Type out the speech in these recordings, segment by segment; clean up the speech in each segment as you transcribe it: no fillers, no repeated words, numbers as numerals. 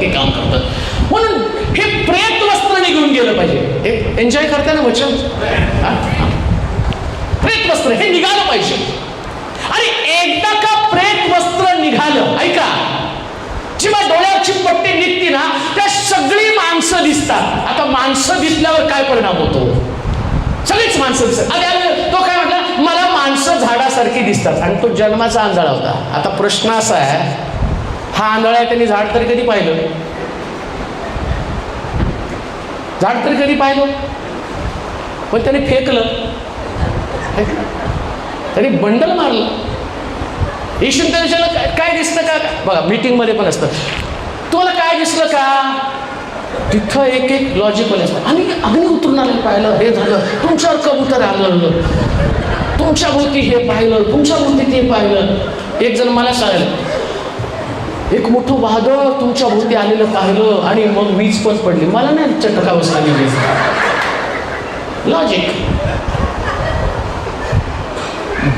टक्के काम करतं. म्हणून हे प्रेत वस्त्र निघून गेलं पाहिजे. हे एन्जॉय करताय ना वचन? प्रेत वस्त्र हे निघालं पाहिजे. आणि एकदा का प्रेत वस्त्र निघालं, ऐका, जेव्हा डोळ्याची पट्टी निघते ना, त्या सगळी माणसं दिसतात. आता माणसं दिसल्यावर काय परिणाम होतो? सगळीच माणसं दिसतात. अरे तो काय म्हटला, मला माणसं झाडासारखी दिसतात. आणि तो जन्माचा आंधळा होता. आता प्रश्न असा आहे, हा आंधळा आहे, त्यांनी झाड तरी कधी पाहिलं? झाड तरी कधी पाहिलं? पण त्याने फेकलं, त्याने बंडल मारलं. ईश्वर त्या विषयाला काय दिसतं का? बघा मीटिंग मध्ये पण असतं, तुम्हाला काय दिसलं का? तिथं एक एक लॉजिकल असतं. आणि अग्नी उतरून आलं पाहिलं, हे झालं, तुमच्यावर कबूतर आलं, तुमच्या भोवती हे पाहिलं, तुमच्या भोवती ते पाहिलं. एक जण मला सांगितलं, एक मोठं वादळ तुमच्या भोवती आलेलं पाहिलं आणि मग वीज पण पडली. मला नाही चटका बसला वीज. लॉजिक.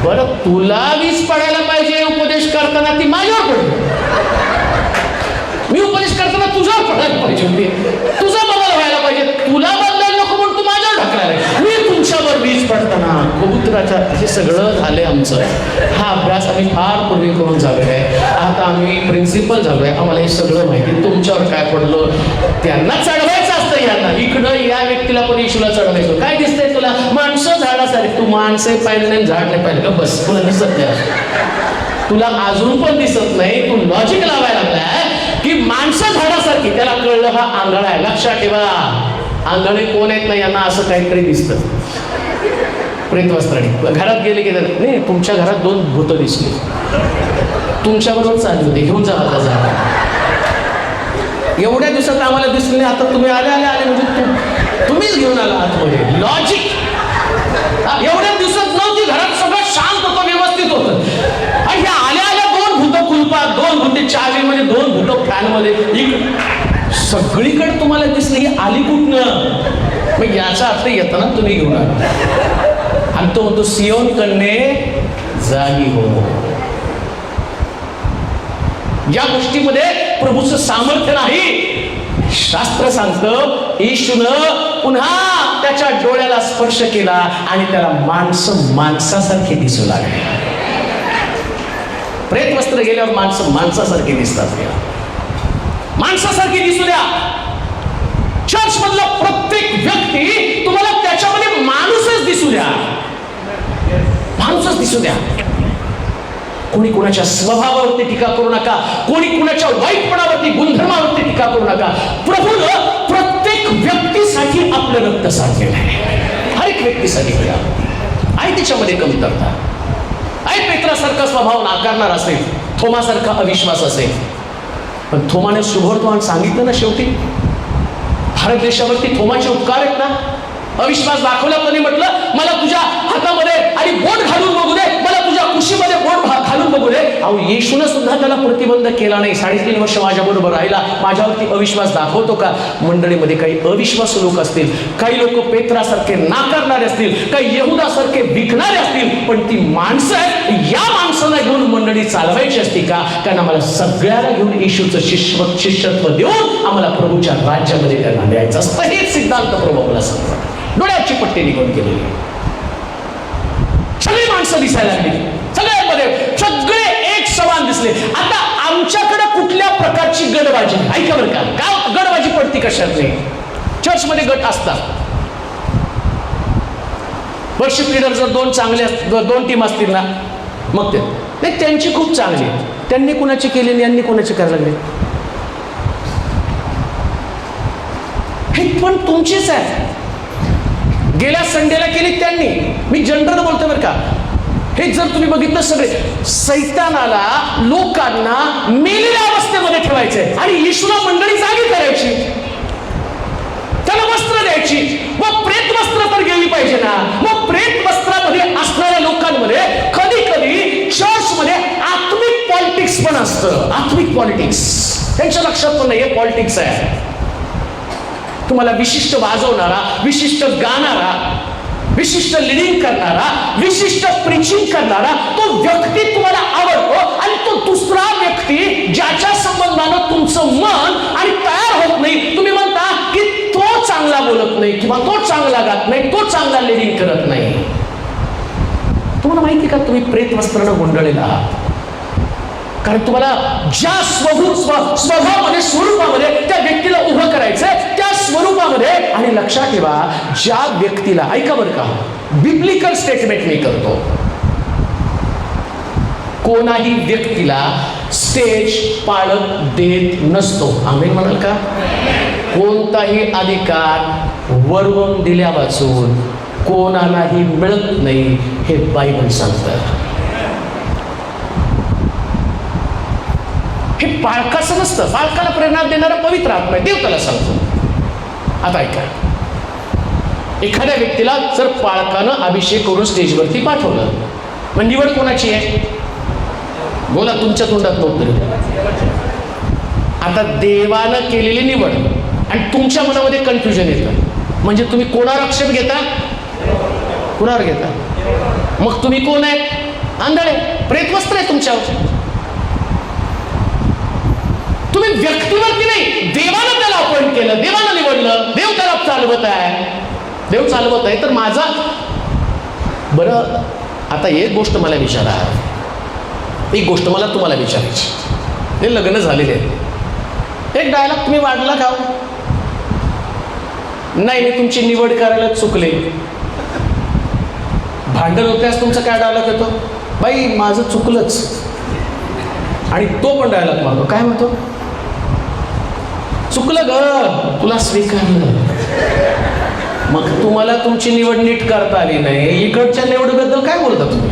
बरं, तुला वीज पडायला पाहिजे उपदेश करताना, ती माझ्यावर पडली. मी उपदेश करताना तुझ्यावर पडायला पाहिजे होती, तुझा बदल व्हायला पाहिजे. तुला बदलायला नको म्हणून तू माझ्यावर ढकलाय. मी तुमच्यावर वीज पडताना कबुतराच्या, हे सगळं झालंय आमचं. हा अभ्यास आम्ही फार पूर्वी करून झालोय. आता आम्ही प्रिन्सिपल झालोय, आम्हाला हे सगळं माहिती. तुमच्यावर काय पडलं, त्यांना चढवायचं असतं. यांना इकडं या व्यक्तीला पण इशूला चढवायचं. काय दिसतंय तुला? माणसं झाडासारखी. तू माणसं पाहिलं नाही, झाड नाही पाहिलं का? बस, तुला दिसत नाही. तुला अजून पण दिसत नाही. तू लॉजिक लावायला लागलाय की माणसं झाडासारखी. त्याला कळलं हा आंधळा आहे. लक्षात ठेवा, आंधळे कोण आहेत ना, यांना असं काहीतरी दिसतं प्रेतवस्त्राने. घरात गेले की नाही, तुमच्या घरात 2 भूतं दिसली, तुमच्याबरोबर चालले होते, घेऊन जा आता जा. एवढ्या दिवसात आम्हाला दिसले नाही, आता तुम्ही आले म्हणजे तुम्हीच घेऊन आला आतमध्ये. लॉजिक. एवढ्या दिवसात नव्हती, घरात सगळं शांत होतं, व्यवस्थित होतं. आणि हे आल्या 2 भूतं कुलपात, 2 भूते चावीमध्ये, 2 भूतं फॅनमध्ये, सगळीकडे तुम्हाला दिसली. ही आली कुठनं? मग याचा अर्थ येताना तुम्ही घेऊन आला. आणि तो म्हणतो, सियोन कन्ये जागी हो. या गोष्टीमध्ये प्रभूचं सामर्थ्य नाही. शास्त्र सांगतं, येशूनं पुन्हा त्याच्या डोळ्याला स्पर्श केला आणि त्याला माणसं माणसासारखे दिसू लागले. प्रेत वस्त्र गेल्यावर माणसं माणसासारखे दिसतात. माणसासारखी दिसू द्या. चर्च मधला प्रत्येक व्यक्ती तुम्हाला त्याच्यामध्ये माणूसच दिसू द्या, माणूसच दिसू द्या. कोणी कुणाच्या स्वभावावरती टीका करू नका, कोणी कुणाच्या वाईटपणावरती, गुणधर्मावरती टीका करू नका. प्रभूनं प्रत्येक व्यक्तीसाठी आपलं रक्त सांडलेलं आहे. हर एक व्यक्तीसाठी आहे त्याच्यामध्ये कमतरता आहे. पेत्रासारखा स्वभाव नाकारणार असेल, थोमासारखा अविश्वास असेल, पण थोमाने शुभवर्तमान सांगितलं ना. शेवटी भारत देशावरती थोमाचे उपकार आहेत ना. अविश्वास दाखवला, पण म्हटलं मला तुझ्या हातामध्ये आणि बोट घालून बघू दे, मला तुझ्या कुशीमध्ये बोट घालून बघू दे. अहो, येशूनं सुद्धा त्याला प्रतिबंध केला नाही. 3.5 वर्ष माझ्याबरोबर राहिला, माझ्यावरती अविश्वास दाखवतो का? मंडळीमध्ये काही अविश्वास लोक असतील, काही लोक पेत्रासारखे नाकारणारे असतील, काही यहुदासारखे विकणारे असतील, पण ती माणसं आहेत. या माणसाला घेऊन मंडळी चालवायची असती का? कारण आम्हाला सगळ्याला घेऊन येशूचं शिष्यत्व देऊन आम्हाला प्रभूच्या राज्यामध्ये त्यांना द्यायचं असतं. हेच सिद्धांत प्रभू आपल्याला सांगतात. डोळ्याची पट्टी निघून गेलेली, सगळी माणसं दिसायला लागली, सगळ्यांमध्ये सगळे एक समान दिसले. आता आमच्याकडे कुठल्या प्रकारची गडबाजी? ऐका बरं का, गडबाजी पडती कशात नाही. चर्च मध्ये गट असतात. वर्शिप लीडर जर 2 चांगले 2 टीम असतील ना, मग ते त्यांची खूप चांगली, त्यांनी कुणाची केली, यांनी कुणाची करायला लागले. हे पण तुमचीच आहे. गेल्या संडेला केली त्यांनी. मी जनरल बोलतो बरं का. हे जर तुम्ही बघितलं, सगळे सैतानाला लोकांना मेलेल्या अवस्थेमध्ये ठेवायचंय आणि येशूला मंडळी जागी करायची, त्याला वस्त्र द्यायची. मग प्रेत वस्त्र तर गेली पाहिजे ना. मग प्रेत वस्त्रामध्ये असणाऱ्या लोकांमध्ये कधी कधी चर्चमध्ये आत्मिक पॉलिटिक्स पण असतं. आत्मिक पॉलिटिक्स त्यांच्या लक्षात पण नाही, पॉलिटिक्स आहे. तुम्हाला विशिष्ट वाजवणारा, विशिष्ट गाणारा, विशिष्ट लिडिंग करणारा, विशिष्ट प्रीचिंग करणारा तो व्यक्ती तुम्हाला आवडतो आणि तो दुसरा व्यक्ती ज्याच्या संबंधानं तुमचं मन आणि नाही, किंवा तो चांगला गात नाही, तो चांगला लिडिंग करत नाही. तुम्हाला माहिती का तुम्ही प्रेत वस्त्रानं गुंडळलेला आहात? कारण तुम्हाला ज्या स्वभावामध्ये स्वरूपामध्ये त्या व्यक्तीला उभं करायचंय, त्या स्वरूपामध्ये. आणि लक्षात ठेवा, ज्या व्यक्तीला, ऐका बरं का, बिब्लिकल स्टेटमेंट मी करतो, कोणाही व्यक्तीला स्टेज पाळत देत नसतो. आम्ही म्हणाल का? कोणताही अधिकार वरून दिल्या वाचून कोणालाही मिळत नाही, हे बायबल सांगतं. हे पाळकाचं नसतं. पाळकाला प्रेरणा देणारा पवित्र आत्मा आहे, देव त्याला सांगतो. आता ऐका, एखाद्या व्यक्तीला जर पाळकानं अभिषेक करून स्टेजवरती पाठवलं, मग निवड कोणाची आहे? बोला, तुमच्या तोंडात नव्हतं. आता देवानं केलेली निवड आणि तुमच्या मनामध्ये कन्फ्युजन येतं, म्हणजे तुम्ही कोणावर आक्षेप घेता? कुणावर घेता? मग तुम्ही कोण आहे? आंधळे, प्रेतवस्त्र आहे तुमच्यावर. तुम्ही व्यक्तीवरती नाही, देवानं त्याला अपॉइंट केलं, देवानं निवडलं, देव त्याला चालवत आहे, देव चालवत आहे. तर माझा बरं, आता एक गोष्ट मला विचारा, एक गोष्ट मला तुम्हाला विचारायची. हे लग्न झालेले आहे, एक डायलॉग तुम्ही वाढला का? नाही, मी तुमची निवड करायला चुकले. भांडण होत्यास तुमचा काय डायलॉग येतो? बाई माझं चुकलंच. आणि तो पण डायलॉग मारतो, काय म्हणतो? चुकलं ग, तुला स्वीकारलं. मग तुम्हाला तुमची निवड नीट करता आली नाही, इकडच्या निवडीबद्दल काय बोलता तुम्ही?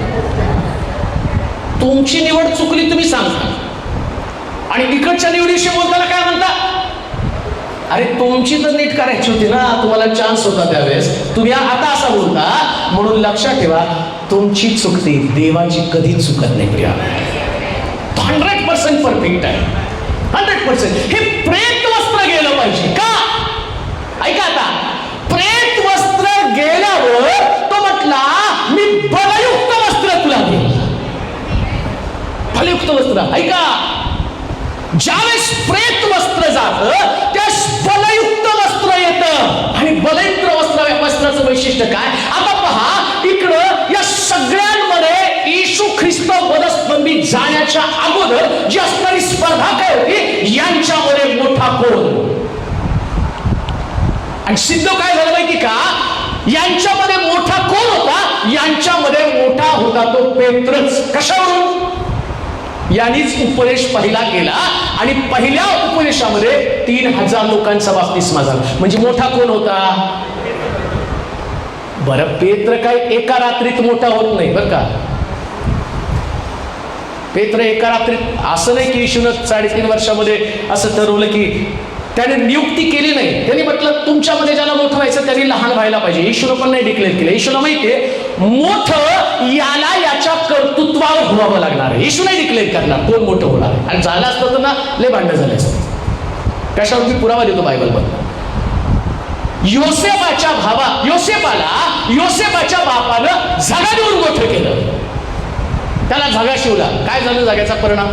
तुमची निवड चुकली तुम्ही सांगता, आणि इकडच्या निवडीविषयी बोलताना काय म्हणता? अरे तुमची तर नीट करायची होती ना, तुम्हाला चान्स होता त्यावेळेस, तुम्ही आता असा बोलता. म्हणून लक्षात ठेवा, तुमची चुकती, देवाची कधीच चुकत नाही प्रिया. 100% परफेक्ट आहे, 100%. हे प्रेत वस्त्र गेलं पाहिजे का? ऐका, आता प्रेत वस्त्र गेल्यावर तो म्हटला, मी बलयुक्त वस्त्र तुला देईन. बलयुक्त वस्त्र, ऐका, ज्यावेळेस प्रेत वस्त्र जात, त्यास बलयुक्त वस्त्र येतं. आणि बलयुक्त वस्त्राचं वैशिष्ट्य काय? आता पहा, इकडं या सगळ्यांमध्ये येशू ख्रिस्त वधस्तंभी जाण्याच्या अगोदर जी असणारी स्पर्धा काय होती? यांच्यामध्ये मोठा कोण? आणि सिद्ध काय झालं माहिती का? यांच्यामध्ये मोठा कोण होता? यांच्यामध्ये मोठा होता तो पेत्रच. कशावरून? यांनीच उपदेश पहिला केला, आणि पहिल्या उपदेशामध्ये 3000 लोकांचा बाप्तिस्मा झाला. म्हणजे मोठा कोण होता? बरं, पेत्र काय एका रात्रीत मोठा होत नाही बरं का. पेत्र एका रात्रीत असं नाही की येशूनं 3.5 वर्षामध्ये असं ठरवलं की त्याने नियुक्ती केली नाही. त्यांनी म्हटलं तुमच्यामध्ये ज्याला मोठं व्हायचं त्यांनी लहान व्हायला पाहिजे. येशूनं पण नाही डिक्लेअर केलं. येशूला माहितीये मोठं याला याच्या कर्तृत्वावर व्हावं लागणार आहे. येशू नाही डिक्लेअर करणार कोण मोठं होणार. आणि झालं असतं तर ना लय भांडण झाले असते. कशावर मी पुरावा देतो बायबलमध्ये. योसेफाच्या बापानं झगा देऊन मोठं केलं. त्याला झगा शिवला. काय झालं झग्याचा परिणाम?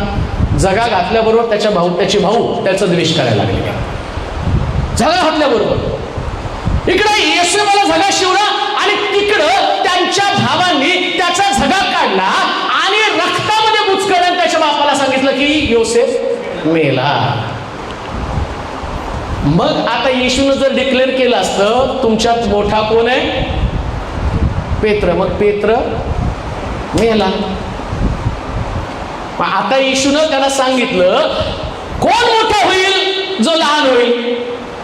झगा घातल्याबरोबर त्याचे भाऊ त्याचा द्वेष करायला लागले. झगा घातल्याबरोबर इकडे योसेफाला झगा शिवला, आणि तिकडं त्यांच्या भावांनी त्याचा झगा काढला आणि रक्तामध्ये बुचकळून त्याच्या बापाला सांगितलं की योसेफ मेला. मग आता येशूनं जर डिक्लेअर केलं असतं तुमच्यात मोठा कोण आहे? पेत्र. मग पेत्र मेला. आता येशूनं त्याला सांगितलं कोण मोठा होईल? जो लहान होईल.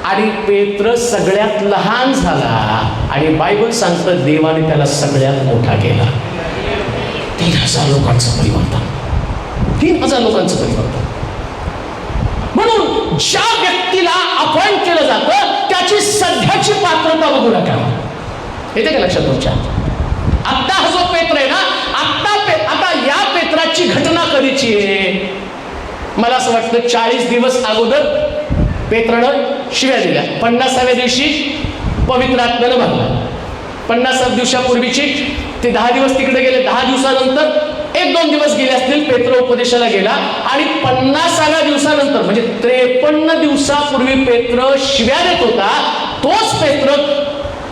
आणि पेत्र सगळ्यात लहान झाला, आणि बायबल सांगतं देवाने त्याला सगळ्यात मोठा केला. 3000 लोकांचं परिवर्तन. 3000 लोकांचं परिवर्तन. म्हणून ज्या व्यक्तीला अपॉइंट केलं जातं त्याची सध्याची पात्रता बघू नका. येते का लक्षात तुमच्या? आता हा जो पेत्र आहे ना, आता या पेत्राची घटना कधीची आहे? मला असं वाटतं 40 दिवस अगोदर पेत्रानं शिव्या दिल्या. 50व्या दिवशी पवित्र आत्म्यानं भरला. 50 दिवसापूर्वीची ते 10 दिवस तिकडे गेले. 10 दिवसानंतर 1-2 दिवस गेले असतील पेत्र उपदेशाला गेला, आणि 50व्या दिवसानंतर म्हणजे 53 दिवसापूर्वी पेत्र शिव्या देत होता तोच पेत्र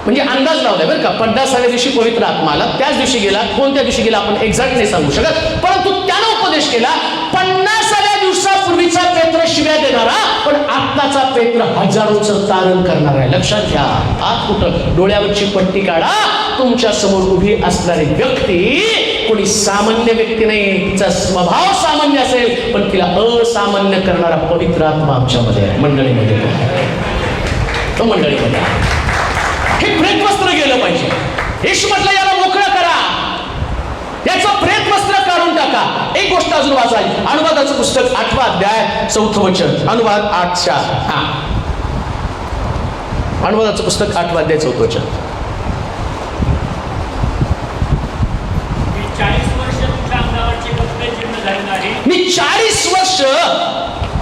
म्हणजे अंदाज लावलाय बरं का, 50व्या दिवशी पवित्र आत्मा आला, त्याच दिवशी गेला. कोणत्या दिवशी गेला आपण एक्झॅक्ट नाही सांगू शकत, परंतु त्यानं उपदेश केला. 50व्या दिवसापूर्वीचा पेत्र शिव्या देणारा, पण आत्ताचा पेत्र हजारोचं तारण करणार आहे. लक्षात घ्या. आत कुठं? डोळ्यावरची पट्टी काढा. तुमच्या समोर उभी असणारी व्यक्ती कोणी सामान्य व्यक्ती नाही, तिचा स्वभाव सामान्य असेल पण तिला असामान्य करणारा पवित्र आत्मा आमच्यामध्ये आहे, मंडळीमध्ये तो मंडळीमध्ये. हे प्रेत वस्त्र गेलं पाहिजे. येशू म्हटलं याला मोकळं करा, याचं प्रेत वस्त्र काढून टाका. एक गोष्ट अजून वाचाय, अनुवादाचं पुस्तक 8वा अध्याय 4थं वचन, अनुवाद 8:4. अनुवादाचं पुस्तक 8वा अध्याय 4थं वचन. मी 40 वर्ष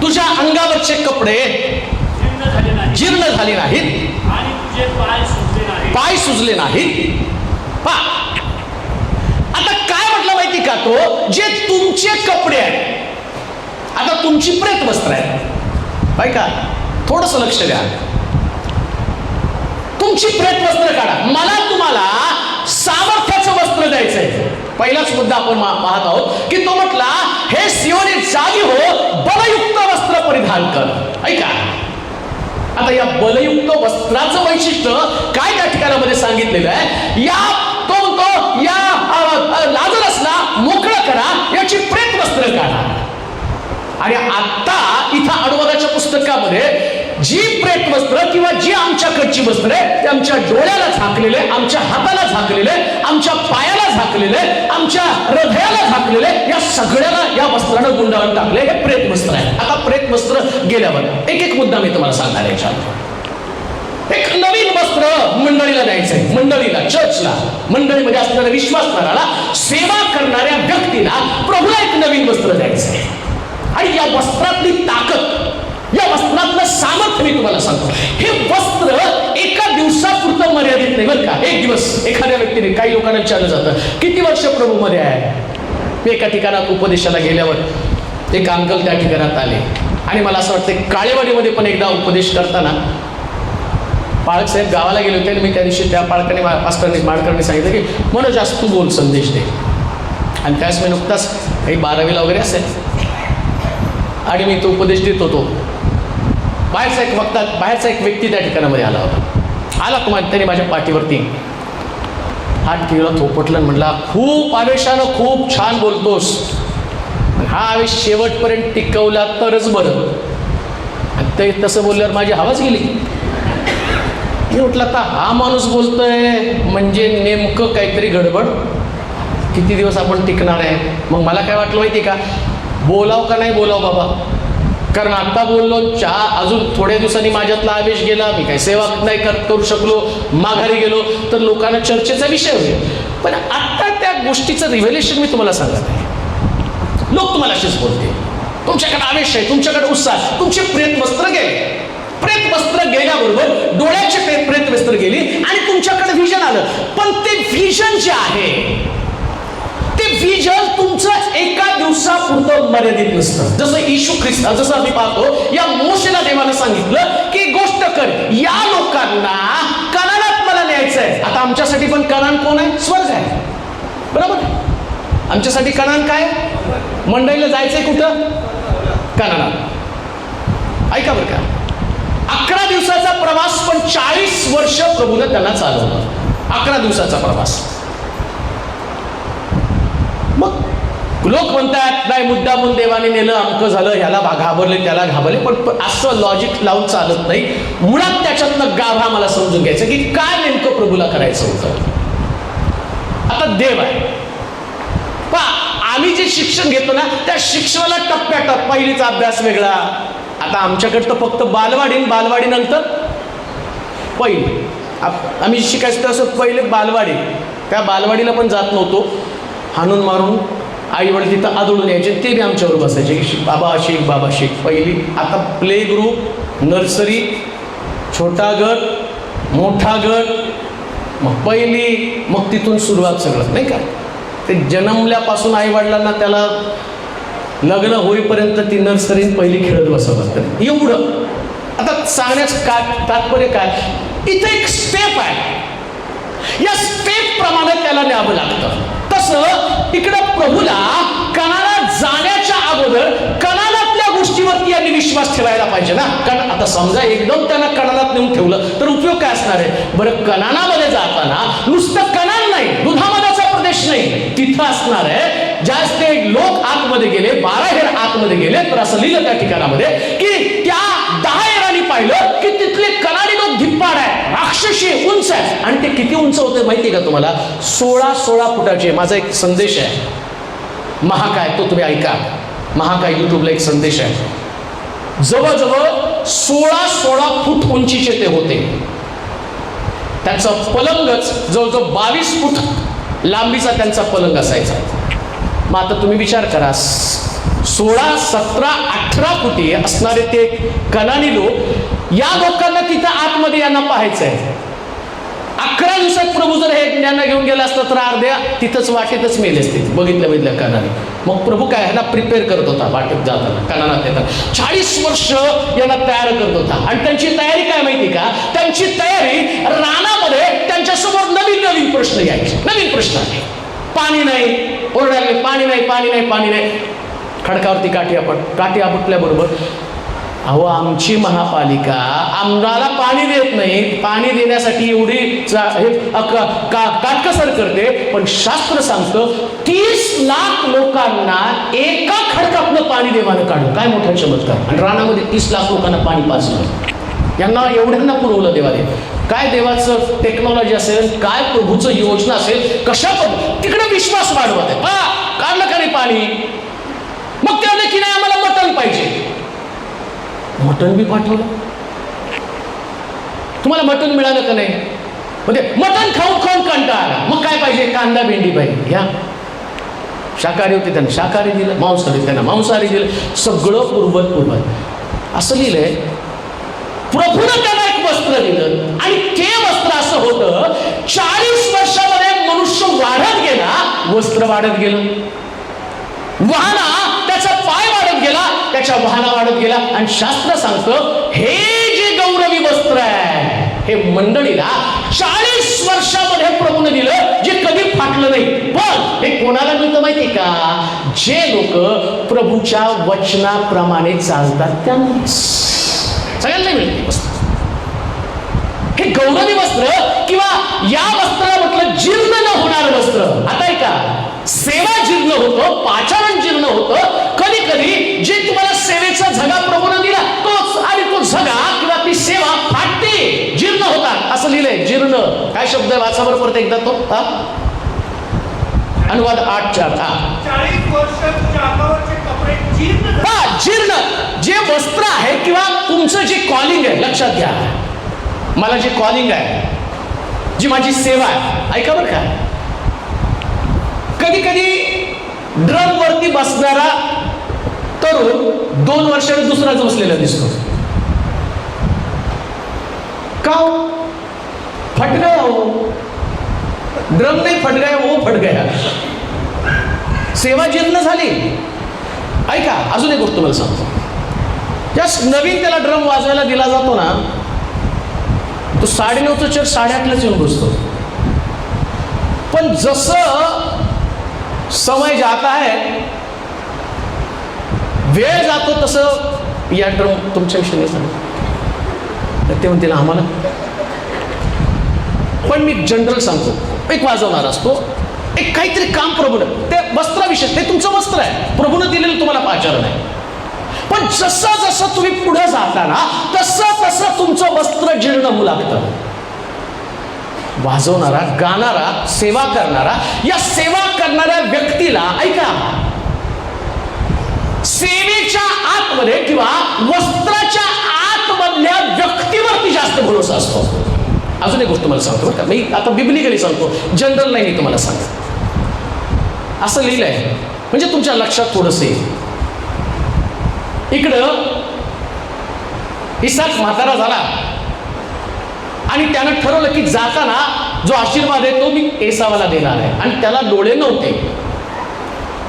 तुझ्या अंगावरचे कपडे जीर्ण झाले नाहीत, पाय सुजले नाहीत. आता काय म्हटलं माहिती का, तो जे तुमचे कपडे आहेत, आता तुमची प्रेत वस्त्र आहे बाय का, थोडस लक्ष द्या. तुमची प्रेत वस्त्र काढा. मला तुम्हाला सामर्थ्याचं वस्त्र द्यायचंय. पहिलाच मुद्दा आपण पाहत आहोत की तो म्हटला, हे सियोनी जागी हो, बलयुक्त वस्त्र परिधान कर. ऐका, आता या बलयुक्त वस्त्राचं वैशिष्ट्य काय त्या ठिकाणामध्ये सांगितलेलं आहे. या लाजरसला मोकळं करा, याची प्रेत वस्त्र काढा. आणि आता इथं अनुवादाच्या पुस्तकामध्ये जी प्रेत वस्त्र किंवा जी आमच्याकडची वस्त्र आहे ते आमच्या डोळ्याला झाकलेले, आमच्या हाताला झाकलेले, आमच्या पायाला झाकलेले, आमच्या हृदयाला झाकलेले, या सगळ्याला या वस्त्रानं गुंडाळून टाकले. हे प्रेत वस्त्र आहे. आता प्रेत वस्त्र गेल्यावर एक एक मुद्दा मी तुम्हाला सांगणार आहे. याच्यात एक नवीन वस्त्र मंडळीला द्यायचंय. मंडळीला, चर्चला, मंडळीमध्ये असणाऱ्या विश्वासणाऱ्याला, सेवा करणाऱ्या व्यक्तीला प्रभूला एक नवीन वस्त्र द्यायचंय. आणि या वस्त्रातली ताकद, या वस्त्रातलं सामर्थ्य मी तुम्हाला सांगतो. हे वस्त्र एका दिवसापुरतं मर्यादित नाही बरं का. एक दिवस एखाद्या व्यक्तीने, काही लोकांना विचारलं जातं किती वर्ष प्रभू मध्ये आहे. मी एका ठिकाणात उपदेशाला गेल्यावर एक अंकल त्या ठिकाणात आले आणि मला असं वाटतं काळेवाडीमध्ये पण एकदा उपदेश करताना पाळक साहेब गावाला गेले होते आणि मी त्या दिवशी त्या पाळकाने माडकरांनी सांगितलं की मनोज जास्त तू बोल, संदेश दे. आणि त्यावेळेस मी नुकताच काही 12वीला वगैरे असेल आणि मी तो उपदेश देत होतो. बाहेरचा एक व्यक्ती त्या ठिकाणामध्ये आला होता. आला तुम्हाला, त्याने माझ्या पाठीवरती हात ठेवला, थोपटला, म्हटला खूप आवेशानं खूप छान बोलतोस, हा आवेश शेवटपर्यंत टिकवला तरच बरं. ते तसं बोलल्यावर माझी हवाच गेली. मी म्हटलं आता हा माणूस बोलतोय म्हणजे नेमकं काहीतरी गडबड, किती दिवस आपण टिकणार आहे. मग मला काय वाटलं माहिती का, बोलाव का नाही बोलाव बाबा, कारण आता बोललो, अजून थोड्या दिवसांनी माझ्यातला आवेश गेला, मी काही सेवा नाही करू शकलो, माघारी गेलो तर लोकांना चर्चेचा विषय होईल. पण आता त्या गोष्टीचं रिव्हेलेशन मी तुम्हाला सांगत आहे. लोक तुम्हाला असेच बोलते, तुमच्याकडे आवेश आहे, तुमच्याकडे उत्साह, तुमचे प्रेत वस्त्र गेले. प्रेत वस्त्र गेल्याबरोबर डोळ्याचे प्रेत वस्त्र गेली आणि तुमच्याकडे व्हिजन आलं. पण ते व्हिजन जे आहे, ते व्हिजन तुमचं एका दिवसापुरतं मर्यादित नसतं. जसं येशू ख्रिस्त, जसं आम्ही पाहतो या मोशेला देवानं सांगितलं की गोष्ट कर, या लोकांना कनानात मला न्यायचंय. आता आमच्यासाठी पण कनान कोण आहे? स्वर्ग आहे, बरोबर. आमच्यासाठी कनान काय? मंडईला जायचंय कुठं? कनानात. ऐका बरं का, 11 दिवसाचा प्रवास, पण 40 वर्ष प्रभूने त्यांना चालवलं. 11 दिवसाचा प्रवास. मग लोक म्हणतात नाही मुद्दामून देवाने नेलं, अमकं झालं, ह्याला घाबरले, त्याला घाबरले. पण असं लॉजिक लावून चालत नाही. मुळात त्याच्यातनं गाभा मला समजून घ्यायचं की काय नेमकं प्रभूला करायचं होतं. आता देव आहे आम्ही जे शिक्षण घेतो ना, त्या शिक्षणाला टप्प्याटप्प्यात, पहिलीचा अभ्यास वेगळा. आता आमच्याकडे तर फक्त बालवाडी नंतर पहिली. आम्ही शिकायचं तसं पहिले बालवाडी, त्या बालवाडीला पण जात नव्हतो. हाणून मारून आई वडील तिथं आदळून यायचे, ते बी आमच्यावर बसायचे की बाबा शिक पहिली. आता प्ले ग्रुप, नर्सरी, छोटा गट, मोठा गट, मग पहिली, मग तिथून सुरुवात सगळं नाही का. ते जन्मल्यापासून आई वडिलांना त्याला लग्न होईपर्यंत ती नर्सरी पहिली खेळत बसवत असतात एवढं. आता सांगण्याचं काय तात्पर्य काय, इथे एक स्टेप आहे, या स्टेप प्रमाणे त्याला न्यावं लागतं. तसं इकडं प्रभूला कनानात जाण्याच्या अगोदर कनानातल्या गोष्टीवरती यांनी विश्वास ठेवायला पाहिजे ना. कारण आता समजा एकदम त्यांना कनानात नेऊन ठेवलं तर उपयोग काय असणार आहे? बरं, कनानामध्ये जाताना नुसतं कनान नाही, दुधामधाचा प्रदेश नाही, तिथं असणार आहे. जास्त ते लोक आतमध्ये गेले, 12 हेर आतमध्ये गेले, तर असं लिहिलं त्या ठिकाणामध्ये की त्या 10 हेरांनी पाहिलं की तिथले कनानी लोक धिप्पाड आहे, राक्षसी, उंच आहे. आणि ते किती उंच होते माहितीये का तुम्हाला? 16 फुटाचे. माझा एक संदेश आहे महाकाय, तो तुम्ही ऐका. महाकाय युट्यूबला एक संदेश आहे. जवळजवळ 16 फूट उंचीचे ते होते. त्यांचा पलंगच जवळजवळ 22 फूट लांबीचा त्यांचा पलंग असायचा. मग आता तुम्ही विचार करा, 16, 17, 18 फुटी असणारे ते कनानी लोक, या लोकांना तिथं आतमध्ये यांना पाहायचंय. 11 दिवसात प्रभू जर हे ज्ञान घेऊन गेला असता तर अर्ध्या तिथंच वाटेतच मेले असते बघितल्या कनानी. मग प्रभू काय ह्याला प्रिपेअर करत होता वाटेत जाताना, कनानात येतात 40 वर्ष यांना तयार करत होता. आणि त्यांची तयारी काय माहिती का? त्यांची तयारी रानामध्ये त्यांच्यासमोर नवीन प्रश्न यायचे. नवीन प्रश्न आहे, पाणी नाही, ओरडायला पाणी नाही, पाणी नाही, पाणी नाही. खडकावरती काठी आपटल्याबरोबर, अहो आमची महापालिका आम्हाला पाणी देत नाही, पाणी देण्यासाठी एवढी काटकसर करते, पण शास्त्र सांगतं 30 लाख लोकांना एका खडकातनं पाणी देवानं काढलं. काय मोठा चमत्कार. आणि रानामध्ये 30 लाख लोकांना पाणी पाजलं. यांना एवढ्यांना पुरवलं देवाने. काय देवाचं टेक्नॉलॉजी असेल, काय प्रभूचं योजना असेल, कशा पण तिकडे विश्वास वाढवत आहे. काढलं का नाही पाणी? मग त्याने की नाही आम्हाला मटण पाहिजे, मटण बी पाठवलं. तुम्हाला मटण मिळालं का नाही? म्हणजे मटण खाऊन कंटाळा. मग काय पाहिजे? कांदा भेंडी पाहिजे, घ्या. शाकाहारी होते त्यांना शाकाहारी दिलं, मांसाहारी त्यांना मांसाहारी दिलं. सगळं पूर्वत असं लिहिलंय. प्रभूनं त्यांना एक वस्त्र दिलं आणि ते वस्त्र असं होतं, 40 वर्षामध्ये मनुष्य वाढत गेला, वस्त्र वाढत गेलं, वाहना त्याचा पाय वाढत गेला, त्याच्या वाहना वाढत गेला. आणि शास्त्र सांगतं हे जे गौरवी वस्त्र आहे हे मंडळीला 40 वर्षामध्ये प्रभूने दिलं, जे कधी फाटलं नाही. पण हे कोणाला मिळतं माहिती का? जे लोक प्रभूच्या वचनाप्रमाणे चालतात त्यांना सगळ्यांना मिळते वस्त्र. हे गौरवी वस्त्र किंवा या वस्त्राला म्हटलं जीर्ण न होणार वस्त्र. आता ऐका, सेवा जीर्ण होतं, पाचारण जीर्ण होतं. कधी कधी जे तुम्हाला सेवेचा झगा प्रभूने दिला तोच, आणि तो झगा किंवा ती सेवा फाटते, जीर्ण होतात. असं लिहिलंय जीर्ण. काय शब्द आहे? वाचा बरोबर एकदा तो. अनुवाद 8:4. 40 वर्ष तुझ्या अंगावरचे कपडे जीर्ण. जे वस्त्र आहे किंवा तुमचं जे कॉलिंग आहे, लक्षात घ्या, मला जे कॉलिंग आहे, जी माझी सेवा आहे, ऐका बरं का. कधी कधी ड्रम वरती बसणारा तरुण 2 वर्षाने दुसराच बसलेला दिसतो. का हो? फट गया हो. ड्रम नाही फट गया, वो फट गया. सेवा जीर्ण झाली. ऐका, अजून एक गोष्ट तुम्हाला सांगतो. जस्ट नवीन त्याला ड्रम वाजवायला दिला जातो ना, तो 9:30चं चर्च 8:30लाच येऊन बसतो. पण जसं समय जाता है, वेळ जातो, तसं या ड्रम तुमच्याविषयी नाही सांगतो ते म्हणते ना आम्हाला. पण मी जनरल सांगतो, एक वाजवणार असतो, एक काहीतरी काम प्रभूनं, ते वस्त्राविषयी, ते तुमचं वस्त्र आहे, प्रभूनं दिलेलं तुम्हाला पाचारण आहे. पण जसं जसं तुम्ही पुढे जाताना तसं तसं तुमचं वस्त्र जीर्ण होऊ लागतं. वाजवणारा, गाणारा, सेवा करणारा, या सेवा करणाऱ्या व्यक्तीला ऐका, सेवेच्या आतमध्ये किंवा वस्त्राच्या आतमधल्या व्यक्तीवरती जास्त भरोसा असतो. अजून एक गोष्ट मला सांगतो बरं का, मी आता बिब्लिकली सांगतो, जनरल नाही मी तुम्हाला सांगतो. असं लिहिलंय म्हणजे तुमच्या लक्षात थोडंसं येईल. इकडं इसाक म्हातारा झाला आणि त्यानं ठरवलं की जाताना जो आशीर्वाद आहे तो मी एसावाला देणार आहे. आणि त्याला डोळे नव्हते.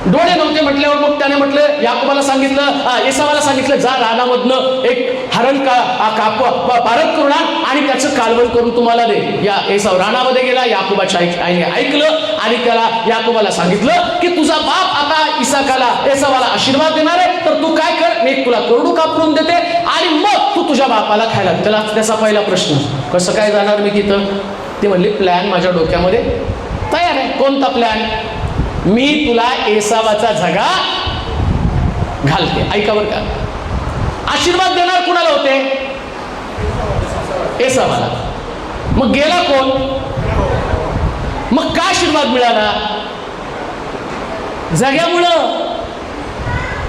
डोळे नव्हते म्हटल्यावर मग त्याने म्हटलं, याकोबाला सांगितलं, एसावाला सांगितलं, जा रानामधनं एक हरण पारख करून आण आणि त्याचं कालवण करून तुम्हाला दे. या एसाव रानामध्ये गेला, याकोबाच्या आईने ऐकलं आणि त्याला याकोबाला सांगितलं की तुझा बाप आता एसावाला आशीर्वाद देणार आहे, तर तू काय कर, मी तुला कोरडू कापून देते आणि मग तू तुझ्या बापाला खायला. त्याचा पहिला प्रश्न, कसं काय जाणार मी तिथं? ते म्हणले, प्लॅन माझ्या डोक्यामध्ये तयार आहे. कोणता प्लॅन? मी तुला एसावाचा झगा घालते. ऐका बरं का, आशीर्वाद देणार कुणाला होते? एसावाला. मग गेला कोण? मग का आशीर्वाद मिळाला? जग्यामुळं.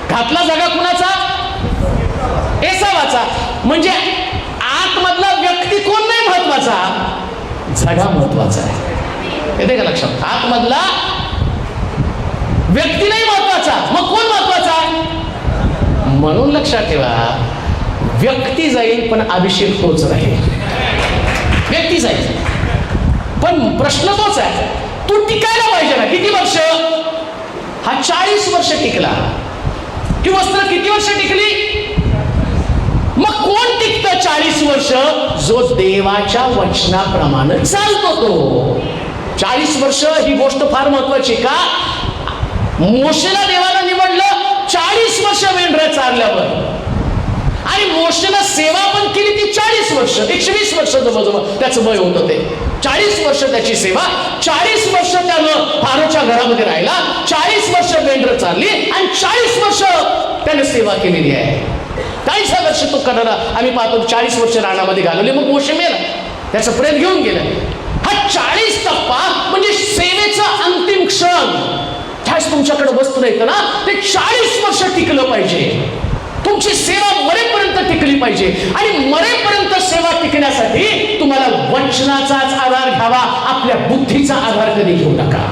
घातला जगा कुणाचा? एसावाचा. म्हणजे आतमधला व्यक्ती कोण नाही महत्वाचा, जगा महत्वाचा आहे. येते का लक्षात? आतमधला व्यक्ती नाही महत्वाचा, मग कोण महत्वाचा? म्हणून लक्षात ठेवा, व्यक्ती जाईल पण अभिषेक तोच राहील. व्यक्ती जाईल पण प्रश्न तोच आहे, तू टिकायला पाहिजे ना. किती वर्ष? हा 40 वर्ष टिकला. ती वस्त्र किती वर्ष टिकली? मग कोण टिकतं 40 वर्ष? जो देवाच्या वचनाप्रमाणे चालतो तो. 40 वर्ष ही गोष्ट फार महत्वाची. का? मोशेला देवाला निवडलं 40 वर्ष मेंढरं चारल्यावर, आणि मोशेला सेवा पण केली ती 40 वर्ष. 120 वर्ष जवळजवळ त्याचं वय होतं. ते 40 वर्ष त्याची सेवा, 40 वर्ष त्यानं फारोच्या घरामध्ये राहिला, 40 वर्ष मेंढरं चारली आणि 40 वर्ष त्याने सेवा केलेली आहे. 40 वर्ष तो करणारा आम्ही पाहतो. 40 वर्ष रानामध्ये घालवले, मग मोशे मेला, त्याचं प्रेम घेऊन गेलं. हा 40 टप्पा म्हणजे सेवेचा अंतिम क्षण. त्याच तुमच्याकडे वस्तू नाही ना, ते 40 वर्ष टिकलं पाहिजे. तुमची सेवा मरेपर्यंत टिकली पाहिजे. आणि मरेपर्यंत सेवा टिकण्यासाठी तुम्हाला वचनाचाच आधार घ्यावा, आपल्या बुद्धीचा आधार कधी घेऊ नका.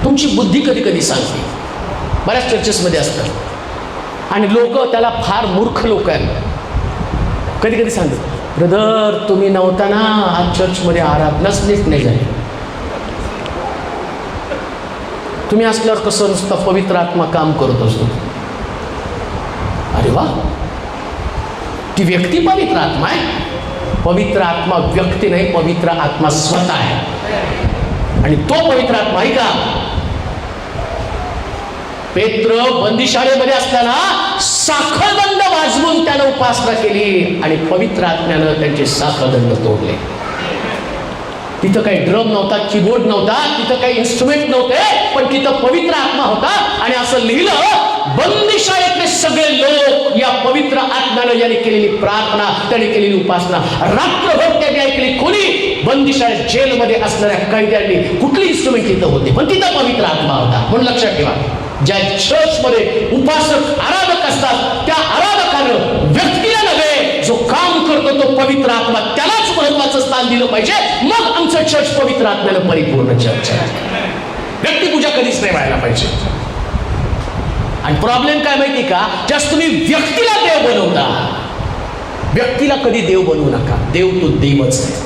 तुमची बुद्धी कधी कधी सांगते. बऱ्याच चर्चेसमध्ये असतात आणि लोक त्याला फार मूर्ख लोक आहेत. कधी कधी सांगतात, ब्रदर तुम्ही नव्हता ना आज चर्चमध्ये आराधनाच नीट नाही झाली. तुम्ही असल्यावर कसं नुसतं पवित्र आत्मा काम करत असतो. अरे वा, ती व्यक्ती पवित्र आत्मा आहे. पवित्र आत्मा व्यक्ती नाही, पवित्र आत्मा स्वतः आहे. आणि तो पवित्र आत्मा आहे का? पेत्र बंदीशाळेमध्ये असताना साखळदंड वाजवून त्यानं उपासना केली आणि पवित्र आत्म्यानं त्यांचे साखळदंड तोडले. तिथं काही ड्रम नव्हता, कीबोर्ड नव्हता, तिथं काही इन्स्ट्रुमेंट नव्हते, पण तिथं पवित्र आत्मा होता. आणि असं लिहिलं, बंदीशाळेतले सगळे लोक या पवित्र आत्म्यानं याने केलेली प्रार्थना, त्याने केलेली उपासना रात्रभर त्यांनी ऐकली. कोणी? बंदीशाळेत जेलमध्ये असणाऱ्या कैद्यांनी. कुठली इन्स्ट्रुमेंट तिथं होते, पण तिथं पवित्र आत्मा होता. म्हणून लक्षात ठेवा, ज्या चर्चमध्ये उपासक आराधक असतात त्या आराधकानं व्यक्तीला नव्हे, जो काम करतो तो पवित्र आत्मा, त्यालाच महत्वाचं स्थान दिलं पाहिजे. मग आमचं चर्च पवित्र आत्म्यानं परिपूर्ण चर्च आहे. व्यक्तिपूजा कधीच नाही व्हायला पाहिजे. आणि प्रॉब्लेम काय माहिती का? जास्त तुम्ही व्यक्तीला देव बनवता. व्यक्तीला कधी देव बनवू नका. देव तो देवच आहे.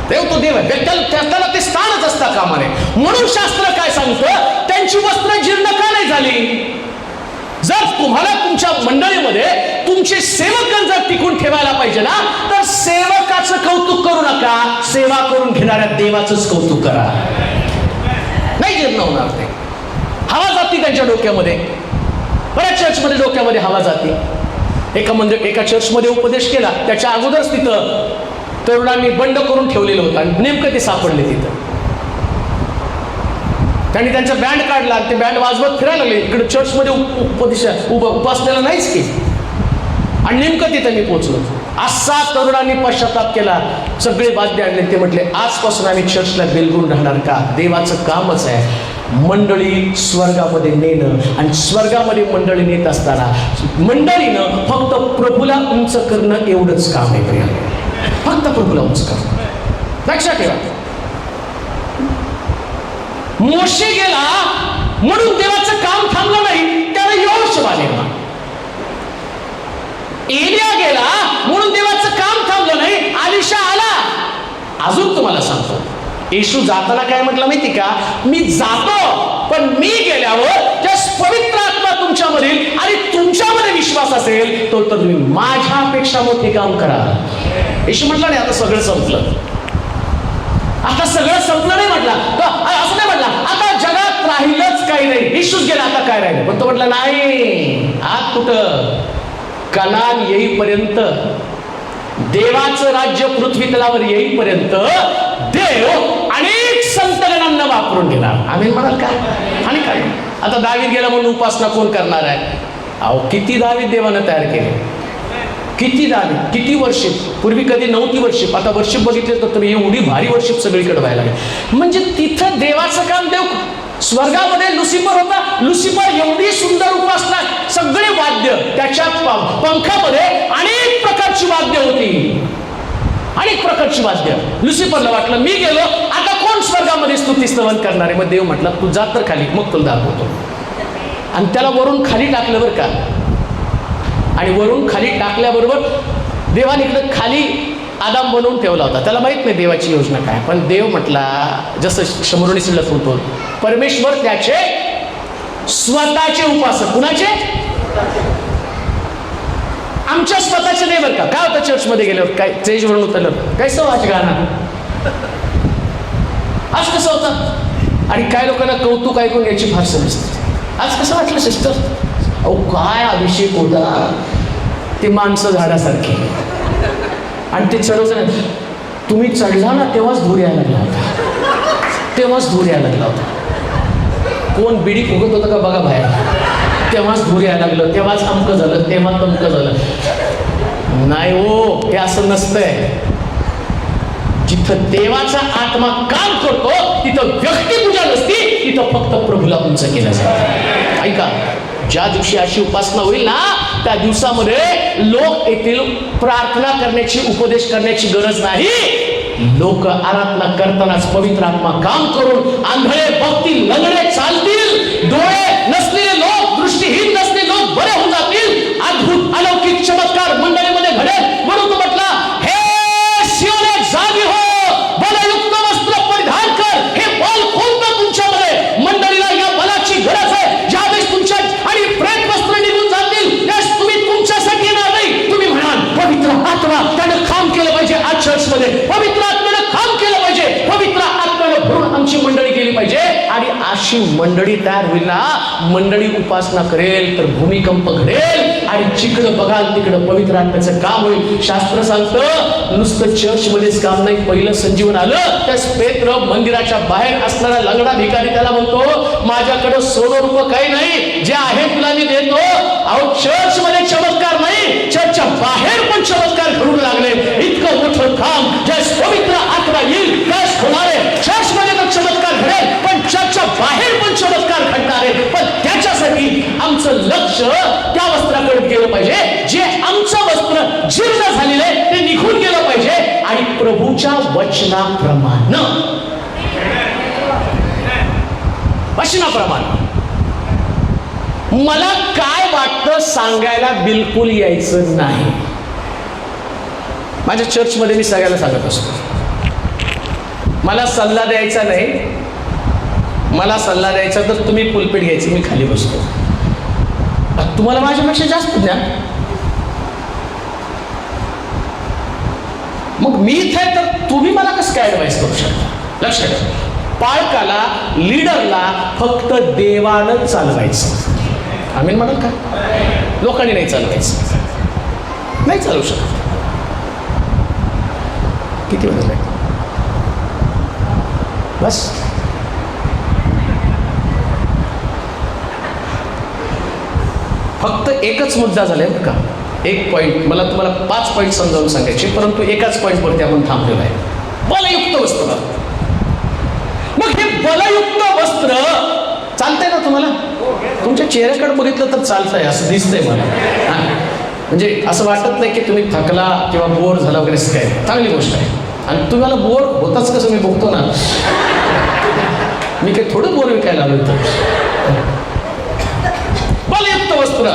देव तो देव आहे. त्याला ते स्थानच असता कामा नये. म्हणून शास्त्र काय सांगतं, त्यांची वस्त्र जीर्ण का नाही झाली? जर तुम्हाला तुमच्या मंडळीमध्ये तुमचे सेवक जर टिकून ठेवायला पाहिजे ना, तर सेवकाचं कौतुक करू नका, सेवा करून घेणाऱ्या देवाचंच कौतुक करा. नाही जीर्ण होणार ते. हवा जाती त्यांच्या डोक्यामध्ये. बऱ्याच चर्चमध्ये डोक्यामध्ये हवा जाते. एका चर्चमध्ये उपदेश केला, त्याच्या अगोदरच तिथं तरुणांनी बंड करून ठेवलेलं होतं आणि नेमकं ते सापडले तिथं. त्यांनी त्यांचा बँड काढला, ते बँड वाजवत फिरायला लागले. इकडे चर्चमध्ये उपासनेला नाहीच की. आणि नेमकं तिथं मी पोहोचलो. असा तरुणांनी पश्चाताप केला, सगळे वाद्य आणले. ते म्हटले, आजपासून आम्ही चर्चला बिलगून राहणार. का? देवाचं कामच आहे मंडळी स्वर्गामध्ये नेणं. आणि स्वर्गामध्ये मंडळी नेत असताना मंडळीनं फक्त प्रभूला उंच करणं एवढंच काम आहे. फक्त प्रभूला उंच करणं. लक्षात ठेवा, मोशे गेला म्हणून देवाचं काम थांबलं नाही, त्याला यहोशुआ नेमला. एलिया गेला म्हणून देवाचं काम थांबलं नाही, एलिशा आला. अजून तुम्हाला सांगतो, येशू जाताना काय म्हटलं माहिती का? मी जातो पण मी गेल्यावर ज्या पवित्र आत्मा तुमच्यामधील आणि तुमच्यामध्ये विश्वास असेल तो तर तुम्ही माझ्यापेक्षा मोठे काम करा. येशू म्हटलं नाही आता सगळं संपलं, आता सगळं संपलं नाही म्हटलं, असं नाही म्हटलं आता जगात राहिलंच काही नाही, येशूच गेला आता काय राहिलं. पण तो म्हटलं नाही, आत कुठं कनान येईपर्यंत, देवाचं राज्य पृथ्वी तलावर येईपर्यंत देव अनेक संतगणांना वापरून गेला. आम्ही म्हणाल का? आणि काय आता दावीद गेला म्हणून उपासना कोण करणार आहे? अहो किती दावीद देवानं तयार केले, किती दावीद, किती वर्षिप. पूर्वी कधी नव्हती वर्षिप, आता वर्षिप बघितले तर तुम्ही एवढी भारी वर्षिप सगळीकडे व्हायला लागली. म्हणजे तिथं देवाचं काम देव. स्वर्गामध्ये लुसिफर होता, लुसिफर एवढी सुंदर उपासना, सगळे वाद्य त्याच्या पंखामध्ये अनेक प्रकारची वाद्य होती, अनेक प्रकारची वाद्य. लुसिफरला वाटलं मी गेलो आता कोण स्वर्गामध्ये स्तुती स्तवन करणार आहे. मग देव म्हटला तू जा तर खाली, मग तुला दाखवतो. आणि त्याला वरून खाली टाकलं बरं का. आणि वरून खाली टाकल्याबरोबर देवाने इकडे खाली आदाम बनवून ठेवला होता. त्याला माहित नाही देवाची योजना काय, पण देव म्हटला जसं शंभरुणी शिल्लक होतो, परमेश्वर त्याचे स्वतःचे उपासक. कुणाचे? आमच्या स्वतःचे नाही बरं का. काय होतं चर्चमध्ये गेल्यावर, काय स्टेजवरून उतरलं काय सवाच गाणं, आज कसं होतं. आणि काय लोकांना कौतुक ऐकून याची फार समजते. आज कसं वाटलं सिस्टर? अहो काय अभिषेक होता, ते माणसं झाडासारखी. आणि ते चढवलं, तुम्ही चढला ना तेव्हाच धूर यायला लागला होता, तेव्हाच धूर यायला लागला होता. कोण बिडी फुगत होतं का बघा बाहेर, तेव्हाच धूर यायला लागलं, तेव्हाच अमकं झालं, तेव्हा तमकं झालं. नाही हो, हे असं नसतंय. जिथं देवाचा आत्मा काम करतो तिथं व्यक्तिपूजा नसती, तिथं फक्त प्रभूला उंच केलं जातं. ऐका, ज्या दिवशी अशी उपासना होईल ना त्या दिवसामध्ये लोक येथील प्रार्थना करण्याची, उपदेश करण्याची गरज नाही. लोक आराधना करतानाच पवित्र आत्मा काम करून आंधळे बघतील, लंगडे चालतील, डोळे नसलेले लोक, दृष्टीहीन नसलेले लोक बरे होऊन जातील. अद्भुत अलौकिक चमत्कार मंडळीमध्ये घडेल. म्हणून तो म्हटला, हे सियोने जागी हो, बलयुक्त वस्त्र परिधान कर. हे बल कोणतं तुमच्यामध्ये? मंडळीला या बलाची गरज आहे. ज्यावेळेस तुमच्या आणि प्रेत वस्त्र निघून जातील त्यास तुम्ही तुमच्यासाठी येणार नाही. तुम्ही म्हणाल पवित्र आत्मा त्यानं काम केलं पाहिजे. आज चर्चमध्ये पवित्र आत्म्यानं काम केलं पाहिजे, पवित्र आत्म्यानं भरून आमची मंडळी केली पाहिजे. आणि अशी मंडळी तयार होईल ना, मंडळी उपासना करेल तर भूमिकंप घडेल आणि जिकडं बघाल तिकडं पवित्र आत्म्याचं काम होईल. शास्त्र सांगतं नुसतं चर्चमध्येच काम नाही. पहिलं संजीवन आलं त्यास पेत्र मंदिराच्या बाहेर असणारा लंगडा भिकारी त्याला म्हणतो, माझ्याकडं सोनं रुपये काही नाही, जे आहे तुला मी देतो. अहो चर्चमध्ये चमत्कार नाही, चर्चच्या बाहेर पण चमत्कार घडू लागले. इतकं मोठं काम ज्यास पवित्र आत्मा येईल त्यास होणार आहे. चर्चमध्ये तर चमत्कार घडेल, पण चर्चच्या बाहेर पण चमत्कार घडणार आहे. पण त्याच्यासाठी आमचं लक्ष त्या वस्त्राकडे गेलं पाहिजे. जे आमचं वस्त्र जीर्ण झालेलं आहे ते निघून गेलं पाहिजे आणि प्रभूच्या वचनाप्रमाणे, वचनाप्रमाणे मला काय वाटतं सांगायला बिलकुल यायचं नाही. माझ्या चर्चमध्ये मी सगळ्याला सांगत असतो, मला सल्ला द्यायचा नाही. मला सल्ला द्यायचा तर तुम्ही पुलपीट घ्यायचं, मी खाली बसतो. तुम्हाला माझ्यापेक्षा जास्त ज्ञान. मग मी इथे तर तुम्ही मला कसं काय ऍडवाइस करू शकता? लक्षात ठेवा, पाळकाला, लीडरला फक्त देवानं चालवायचं. आम्ही म्हणाल का? लोकांनी नाही चालवायचं, नाही चालू शकत. किती वेळ झाला? बस. फक्त एकच मुद्दा झालाय बरं का, एक पॉईंट. मला तुम्हाला 5 पॉईंट समजावून सांगायचे, परंतु एकाच पॉईंटवरती आपण थांबलेलो आहे. बलयुक्त वस्त्र. मग हे बलयुक्त वस्त्र चालतंय ना तुम्हाला? तुमच्या चेहऱ्याकडे बघितलं तर चालतंय असं दिसतंय मला. म्हणजे असं वाटत नाही की तुम्ही थकला किंवा बोर झाला वगैरे, काय चांगली गोष्ट आहे. आणि तुम्हाला बोर होताच कसं मी बघतो ना, मी काही थोडं बोर विकायला आलो होतं. बलयुक्त वस्त्र.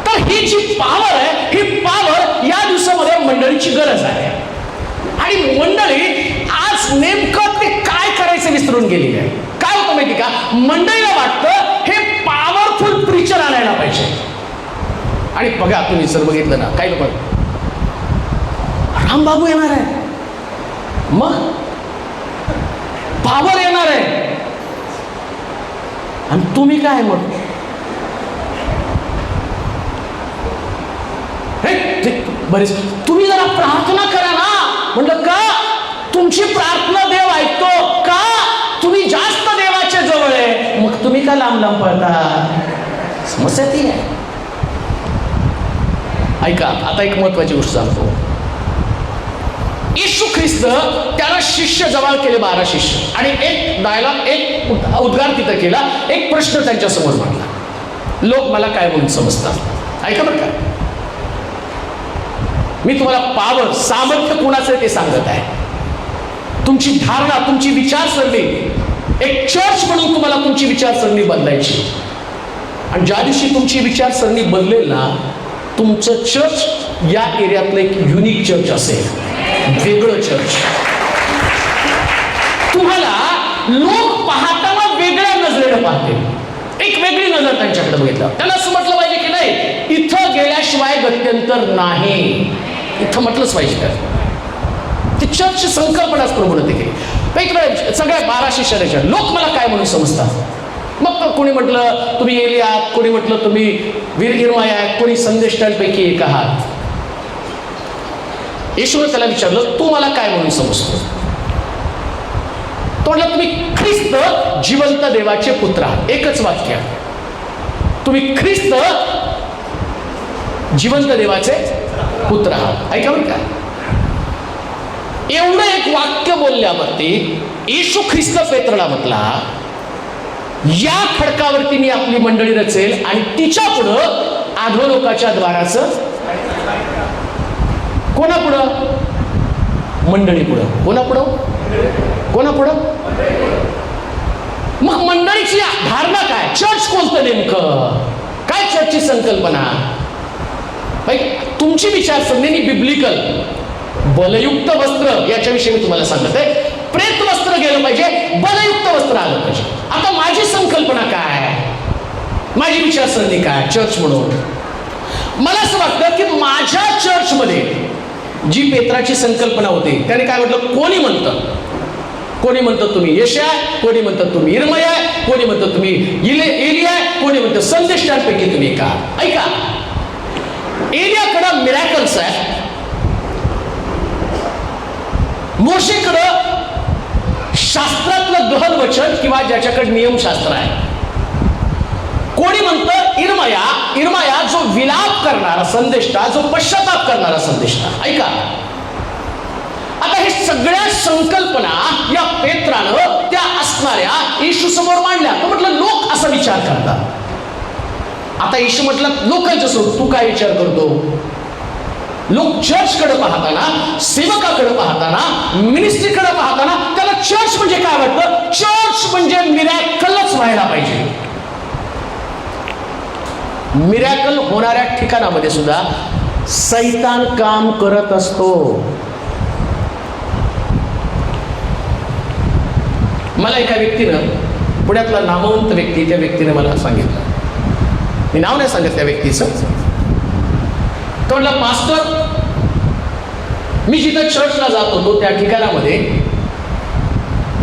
तर ही जी पावर आहे, ही पावर या दिवसामध्ये मंडळीची गरज आहे. आणि मंडळी आज नेमकं ते काय करायचं विसरून गेली आहे. काय होतं माहिती का, मंडळीला वाटतं हे पॉवरफुल प्रीचर आणायला पाहिजे. आणि बघा तुम्ही जर बघितलं ना, काही लोक रामबाबू येणार आहे, मग पॉवर येणार आहे, आणि तुम्ही काय मग बरेच तुम्ही जरा प्रार्थना करा ना. म्हणलं का तुमची प्रार्थना देव ऐकतो का, तुम्ही जास्त देवाच्या जवळ आहे, मग तुम्ही का लांब लांब पळता. समस्या ती आहे. ऐका आता एक महत्वाची गोष्ट सांगतो. येशू ख्रिस्त त्याला शिष्य जवळ केले, 12 शिष्य, आणि एक डायलॉग, एक उद्गार तिथं केला, एक प्रश्न त्यांच्या समोर मांडला. लोक मला काय म्हणून समजतात. ऐका बरं का, मी तुम्हाला पावर सामर्थ्य कोणाचं ते सांगत आहे. तुमची धारणा, तुमची विचारसरणी, एक चर्च म्हणून तुम्हाला तुमची विचारसरणी बदलायची. आणि ज्या दिवशी तुमची विचारसरणी बदलेल ना, तुमचं चर्च या एरियातलं एक युनिक चर्च असेल, वेगळं चर्च. तुम्हाला लोक पाहताना वेगळ्या नजरेनं पाहतील, एक वेगळी नजर त्यांच्याकडे बघितलं. त्यांना असं म्हटलं पाहिजे की नाही, इथं गेल्याशिवाय गत्यंतर नाही, इथं म्हटलंच पाहिजे. ती चर्चची संकल्पनाच प्रभूने ते केली. सगळ्या 12 शिष्याच्या लोक मला काय म्हणून समजतात. मग कोणी म्हटलं तुम्ही एलिया आहात, कोणी म्हटलं तुम्ही वीर इर्माया आहात, कोणी संदेष्टांपैकी एक आहात. येशूने त्याला विचारलं तू मला काय म्हणून समजतो. तो म्हटलं तुम्ही ख्रिस्त जिवंत देवाचे पुत्र आहात. एकच वाक्य, तुम्ही ख्रिस्त जिवंत देवाचे पुत्र आहात. ऐका बरं का, एवढं एक वाक्य बोलल्यावरती येशू ख्रिस्त पेत्रला म्हटला, या खडकावरती मी आपली मंडळी रचेल आणि तिच्या पुढं अधोलोकाच्या द्वाराचं. कोणापुढं? मंडळी पुढं. कोणापुढं? कोणापुढं? मग मंडळीची धारणा काय, चर्च कोणतं नेमकं, काय चर्चची संकल्पना. तुमची विचारसरणी बिब्लिकल, बलयुक्त वस्त्र याच्याविषयी मी तुम्हाला सांगत आहे. प्रेत वस्त्र गेलं पाहिजे, बलयुक्त वस्त्र आलं पाहिजे. आता माझी संकल्पना काय, माझी विचारसरणी काय चर्च म्हणून. मला असं वाटतं की माझ्या चर्चमध्ये जी पेत्राची संकल्पना होती, त्याने काय म्हटलं, कोणी म्हणतं तुम्ही यशा, कोणी म्हणतं तुम्ही इर्मया, कोणी म्हणतं तुम्ही एलिया, कोणी म्हणतं संदेष्टांपैकी तुम्ही का. ऐका, एलियाकडं मिरॅकल्स आहे, मोशेकडं शास्त्रातलं गहन वचन किंवा ज्याच्याकडे नियमशास्त्र आहे. कोणी म्हणतं इर्मया जो विलाप करणारा संदेष्टा, जो पश्चाताप करणारा संदेष्टा. ऐका, आता हे सगळ्या संकल्पना या पेत्रानं त्या असणाऱ्या येशू समोर मांडल्या. तो म्हटलं लोक असा विचार करतात. आता येशू म्हटलं लोकांचं सोड, तू काय विचार करतो. लोक चर्चकडे पाहताना, सेवकाकडे पाहताना, मिनिस्ट्रीकडे पाहताना त्याला चर्च म्हणजे काय वाटतं, चर्च म्हणजे मिरॅकलच व्हायला पाहिजे. मिरॅकल होणाऱ्या ठिकाणामध्ये सुद्धा सैतान काम करत असतो. मला एका व्यक्तीनं, पुण्यातला नामवंत व्यक्ती, त्या व्यक्तीने मला सांगितलं, मी नाव नाही सांगत त्या व्यक्तीचं. तो म्हटला मास्टर, मी जिथं चर्चला जात होतो त्या ठिकाणामध्ये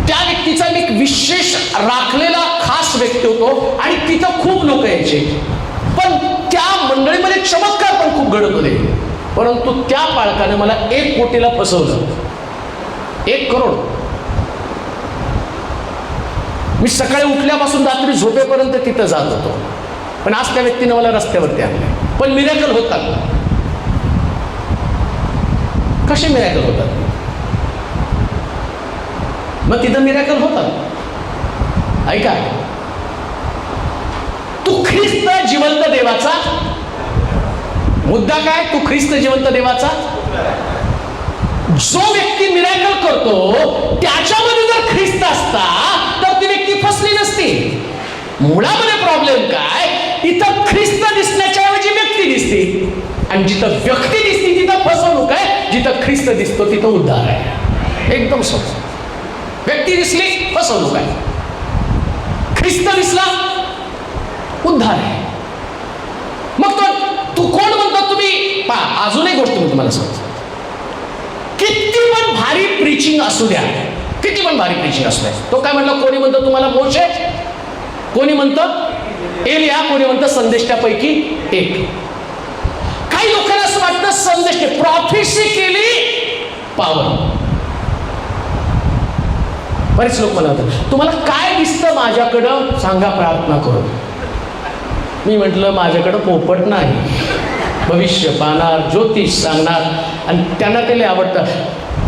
त्या व्यक्तीचा एक विशेष राखलेला खास व्यक्ती होतो आणि तिथं खूप लोक यायचे. पण त्या मंडळीमध्ये चमत्कार पण खूप घडत होते. परंतु त्या पालकाने मला 1 कोटीला फसवलं. 1 करोड. मी सकाळी उठल्यापासून रात्री झोपेपर्यंत तिथं जात होतो. पण आज त्या व्यक्तीने मला रस्त्यावरती आणले. पण मिरॅकल होतात. कसे मिरॅकल होतात. मग तिथं मिरॅकल होतात. ऐका, तू ख्रिस्त जिवंत देवाचा मुद्दा काय, तू ख्रिस्त जिवंत देवाचा. जो व्यक्ती मिरॅकल करतो त्याच्यामध्ये जर ख्रिस्त असता तर ती व्यक्ती फसली नसती. मुळामध्ये प्रॉब्लेम काय, इथं ख्रिस्त दिसण्याच्या ऐवजी व्यक्ती दिसते. आणि जिथं व्यक्ती दिसते तिथं फसवणूक आहे, जिथं ख्रिस्त दिसतो तिथं उद्धार आहे. एकदम सोपं. व्यक्ती दिसली फसवणूक आहे. ख्रिस्त दिसला, उद्धार आहे. मग तू कोण म्हणतो तुम्ही? पहा, अजून एक गोष्ट मी तुम्हाला सांगतो. किती पण भारी प्रीचिंग असू द्या, किती पण भारी प्रीचिंग असू द्या, तो काय म्हणलं, कोणी म्हणतं तुम्हाला मोशे, कोणी म्हणतं एलिया, कोणी म्हणतं संदेष्टापैकी एक. काही लोकांना असं वाटतं संदेश, प्रॉफेसी केली पावर. बरेच लोक मला म्हणतात तुम्हाला काय दिसतं माझ्याकडं, सांगा प्रार्थना करू. मी म्हटलं माझ्याकडं पोपट नाही, भविष्य पाहणार, ज्योतिष सांगणार, आणि त्यांना ते लय आवडतं.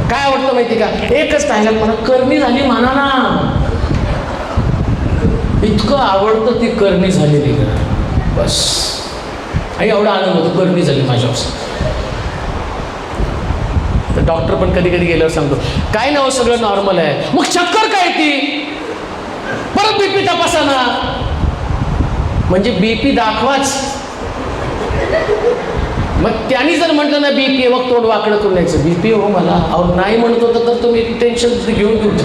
काय आवडतं माहिती का? एकच सांगाल, मला करणी झाली म्हणा ना. इतकं आवडतं ती करणी झालेली, बस. आणि एवढा आनंद होतो करणी झाली माझ्यावर. तर डॉक्टर पण कधी कधी गेल्यावर सांगतो काय नाव सगळं नॉर्मल आहे. मग चक्कर काय ती, परत बीपी तपासा ना. म्हणजे बीपी दाखवाच. मग त्यांनी जर म्हटलं ना बीपी, मग तोंड वाकडं करून यायचं, बीपी हो मला, अहो नाही म्हणत होतं तर तुम्ही टेन्शन घेऊन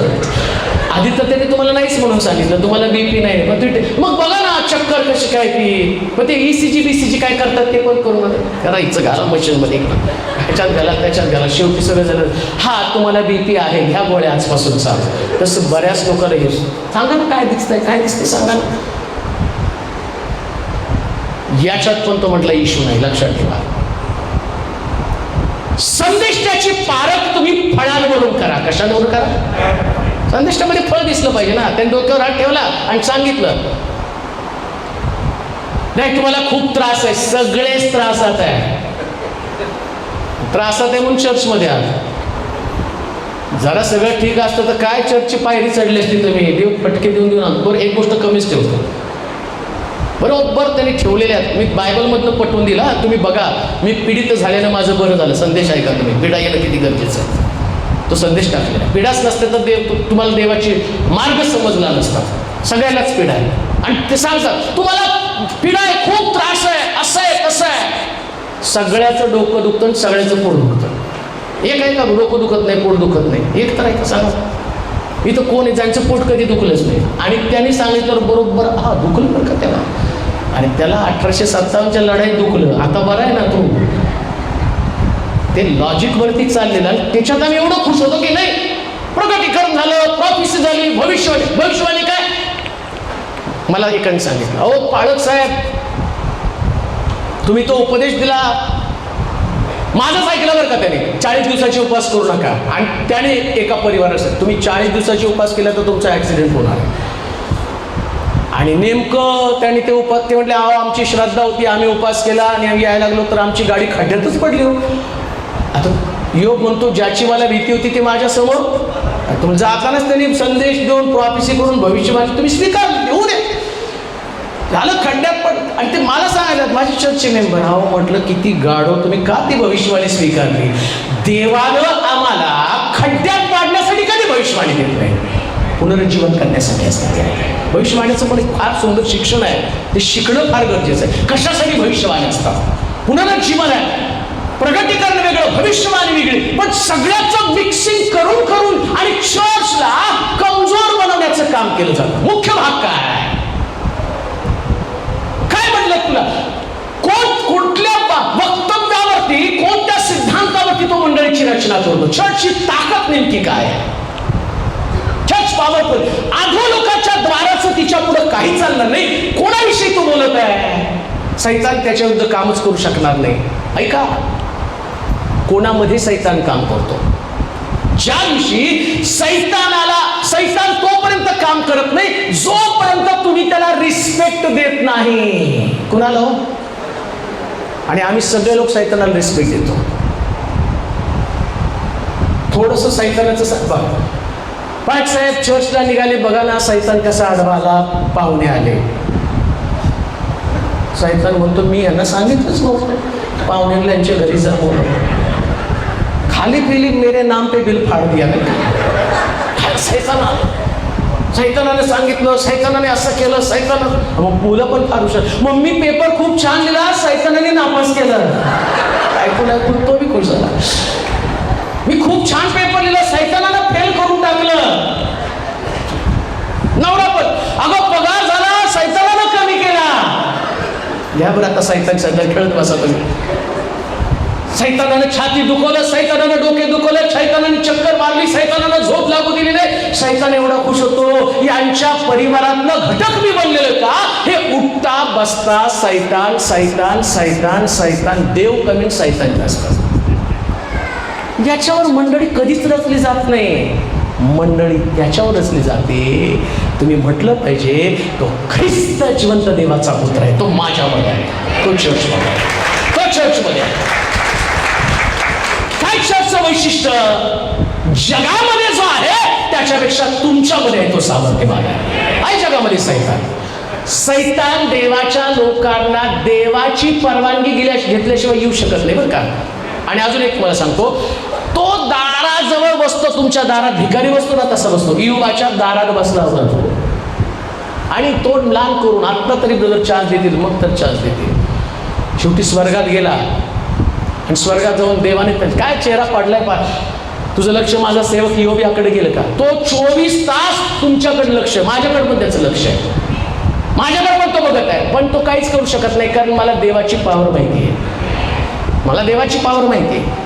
आधी तर त्याने तुम्हाला नाहीच म्हणून सांगितलं, तुम्हाला बीपी नाही. मग बघा ना चक्कर कशी काय ती. मग ते ECG BCG काय करतात ते पण करून करायचं, घाला मशीनमध्ये, ह्याच्यात घाला त्याच्यात घाला, शेवटी सगळं झालं. हा तुम्हाला बीपी आहे, ह्या गोळ्या आजपासून चालू. तसं बऱ्याच लोकांना हे सांगा ना काय दिसतंय, काय दिसते सांगा ना. याच्यात पण तो म्हटला इश्यू नाही, लक्षात ठेवा. संदेष्टाची पारख तुम्ही फळांवरून करा. कशावरून करा? संदेष्टामध्ये फळ दिसलं पाहिजे ना. त्यांनी डोक्यावर हात ठेवला आणि सांगितलं नाही तुम्हाला खूप त्रास आहे, सगळेच त्रासात आहे, त्रासात आहे म्हणून चर्चमध्ये आहात. जरा सगळं ठीक असतं तर काय चर्चची पायरी चढली असती तुम्ही, देव फटके देऊन आणतो. बरं एक गोष्ट कमीच ठेवतो, बरोबर त्यांनी ठेवलेल्या आहेत. मी बायबलमधनं पटवून दिला, तुम्ही बघा. मी पीडित झाल्यानं माझं बरं झालं. संदेश ऐका तुम्ही, पिढा येणं किती गरजेचं आहे. तो संदेश टाकलेला. पिढाच नसते तर तुम्हाला देवाची मार्ग समजला नसता. सगळ्यालाच पिढा आहे. आणि ते सांगतात तुम्हाला पिढा आहे, खूप त्रास आहे, असं आहे तसं आहे. सगळ्याचं डोकं दुखतं आणि सगळ्याचं पोट दुखतं. एक आहे का डोकं दुखत नाही, पोट दुखत नाही? एक तर आहे का सांगा. इथं कोण आहे ज्यांचं पोट कधी दुखलंच नाही, आणि त्यांनी सांगितलं बरोबर हा दुखलं बरं का त्याला, आणि त्याला 1857च्या लढाईत दुखलं, आता बरं आहे ना तू. ते लॉजिक वरती चाललेलं, आणि त्याच्यात आम्ही एवढं खुश होतो की नाही प्रगटीकरण झालं, प्रॉफिसी झाली, भविष्यवाणी काय. मला एकाने सांगितलं अहो पाळक साहेब तुम्ही तो उपदेश दिला, माझंच ऐकलं बरं का त्याने, 40 दिवसाचे उपवास करू नका. आणि त्याने एका परिवारासाठी तुम्ही 40 दिवसाचे उपवास केला तर तुमचा ॲक्सिडेंट होणार आहे. आणि नेमकं त्यांनी ते उपवास, ते म्हटले अहो आमची श्रद्धा होती, आम्ही उपवास केला आणि आम्ही यायला लागलो तर आमची गाडी खड्ड्यातच पडली हो. आता योग म्हणतो ज्याची मला भीती होती ते माझ्यासमोर, तुम्ही जातानाच त्यांनी संदेश देऊन प्रॉफिसी करून भविष्यवाणी तुम्ही स्वीकारली, देऊ दे झालं खड्ड्यात पड. आणि ते मला सांगायला माझे चर्चचे मेंबर, अहो म्हटलं किती गाढव तुम्ही, का ती भविष्यवाणी स्वीकारली? देवानं आम्हाला खड्ड्यात पाडण्यासाठी कधी भविष्यवाणी देत नाही, पुनरुज्जीवन करण्यासाठी असते. भविष्यवाणीचं पण एक फार सुंदर शिक्षण आहे, ते शिकणं फार गरजेचं आहे. कशासाठी भविष्यवाणी असतात? पुनरुज्जीवन आहे, प्रगतीकरण वेगळं, भविष्यवाणी वेगळी, पण सगळ्याचं मिक्सिंग करून करून आणि चर्चला कमजोर बनवण्याचं काम केलं जातं. मुख्य भाग काय म्हटलं तुला, कुठल्या वक्तव्यावरती, कोणत्या सिद्धांतावरती तो मंडळीची रचना करतो? चर्चची ताकद नेमकी काय आहे? Church powerful. अधोलोकाच्या द्वाराचं तिच्या पुढे काही चालणार नाही. कोणाविषयी तो बोलत आहे? सैतान त्याच्या विरुद्ध कामच करू शकणार नाही. ऐका, कोणामध्ये सैतान काम करतो? ज्या दिवशी सैतान तोपर्यंत काम करत नाही जोपर्यंत तुम्ही त्याला रिस्पेक्ट देत नाही. कुणाला? आणि आम्ही सगळे लोक सैतानाला रिस्पेक्ट देतो. थोडंसं सैतानाचं पाठ साहेब चर्चला निघाले, बघा ना सैतान कसा आडवाला, पाहुणे आले. सैतान म्हणतो मी यांना सांगितलंच नव्हतं पाहुण्यांना यांच्या घरी जा बोलव, खाली पीली मेरे नाम पे बिल फाड़ दिया. सैतानाने सांगितलं, सैतानाने असं केलं, सैतानानं मग मुलं पण फार हुशार, मम्मी पेपर खूप छान लिहिला, सैतानाने नापास केलं. ऐकून तो बी खुश झाला. मी खूप छान पेपर लिहिला, सैतानानं फेल करून टाकलं. नवरा पण अगं पगार घ्या बरं आता सैतान खेळत बसा तुम्ही. सैतानानं छाती दुखवलं, सैतानानं डोके दुखवलं, सैतानानं चक्कर मारली, सैतानानं झोप लागू दिली नाही. सैतान एवढा खुश होतो, यांच्या परिवारातलं घटक मी बनलेलं का? हे उठता बसता सैतान सैतान सैतान सैतान, देव कमी सैतान जास्त. याच्यावर मंडळी कधीच रचली जात नाही. मंडळी त्याच्यावर रचली जाते. तुम्ही म्हटलं पाहिजे तो ख्रिस्त जिवंत देवाचा पुत्र आहे, तो माझ्यामध्ये आहे, तो चर्चमध्ये आहे, तो चर्चमध्ये आहे. काय चर्चचं वैशिष्ट्य? जगामध्ये जो आहे त्याच्यापेक्षा तुमच्यामध्ये आहे तो सामर्थ्यवान आहे. जगामध्ये सैतान देवाच्या लोकांना देवाची परवानगी घेतल्याशिवाय येऊ शकत नाही बरं का. आणि अजून एक मला सांगतो, तो दाराजवळ बसतो, तुमच्या दारात भिकारी बसतो ना तसा बसतो. युगाच्या दारात बसला होता तो, आणि तोंड लाल करून आत्ता तरी ब्रदर चान्स देतील, मग तर चान्स देतील. शेवटी स्वर्गात गेला आणि स्वर्गात जाऊन देवाने काय चेहरा पडलाय पा, तुझं लक्ष माझा सेवक योब याकडे गेलं का? तो 24 तास तुमच्याकडे लक्ष, माझ्याकडे पण त्याचं लक्ष आहे, माझ्याकडे पण तो बघत आहे, पण तो काहीच करू शकत नाही, कारण मला देवाची पावर माहिती आहे, मला देवाची पावर माहिती आहे.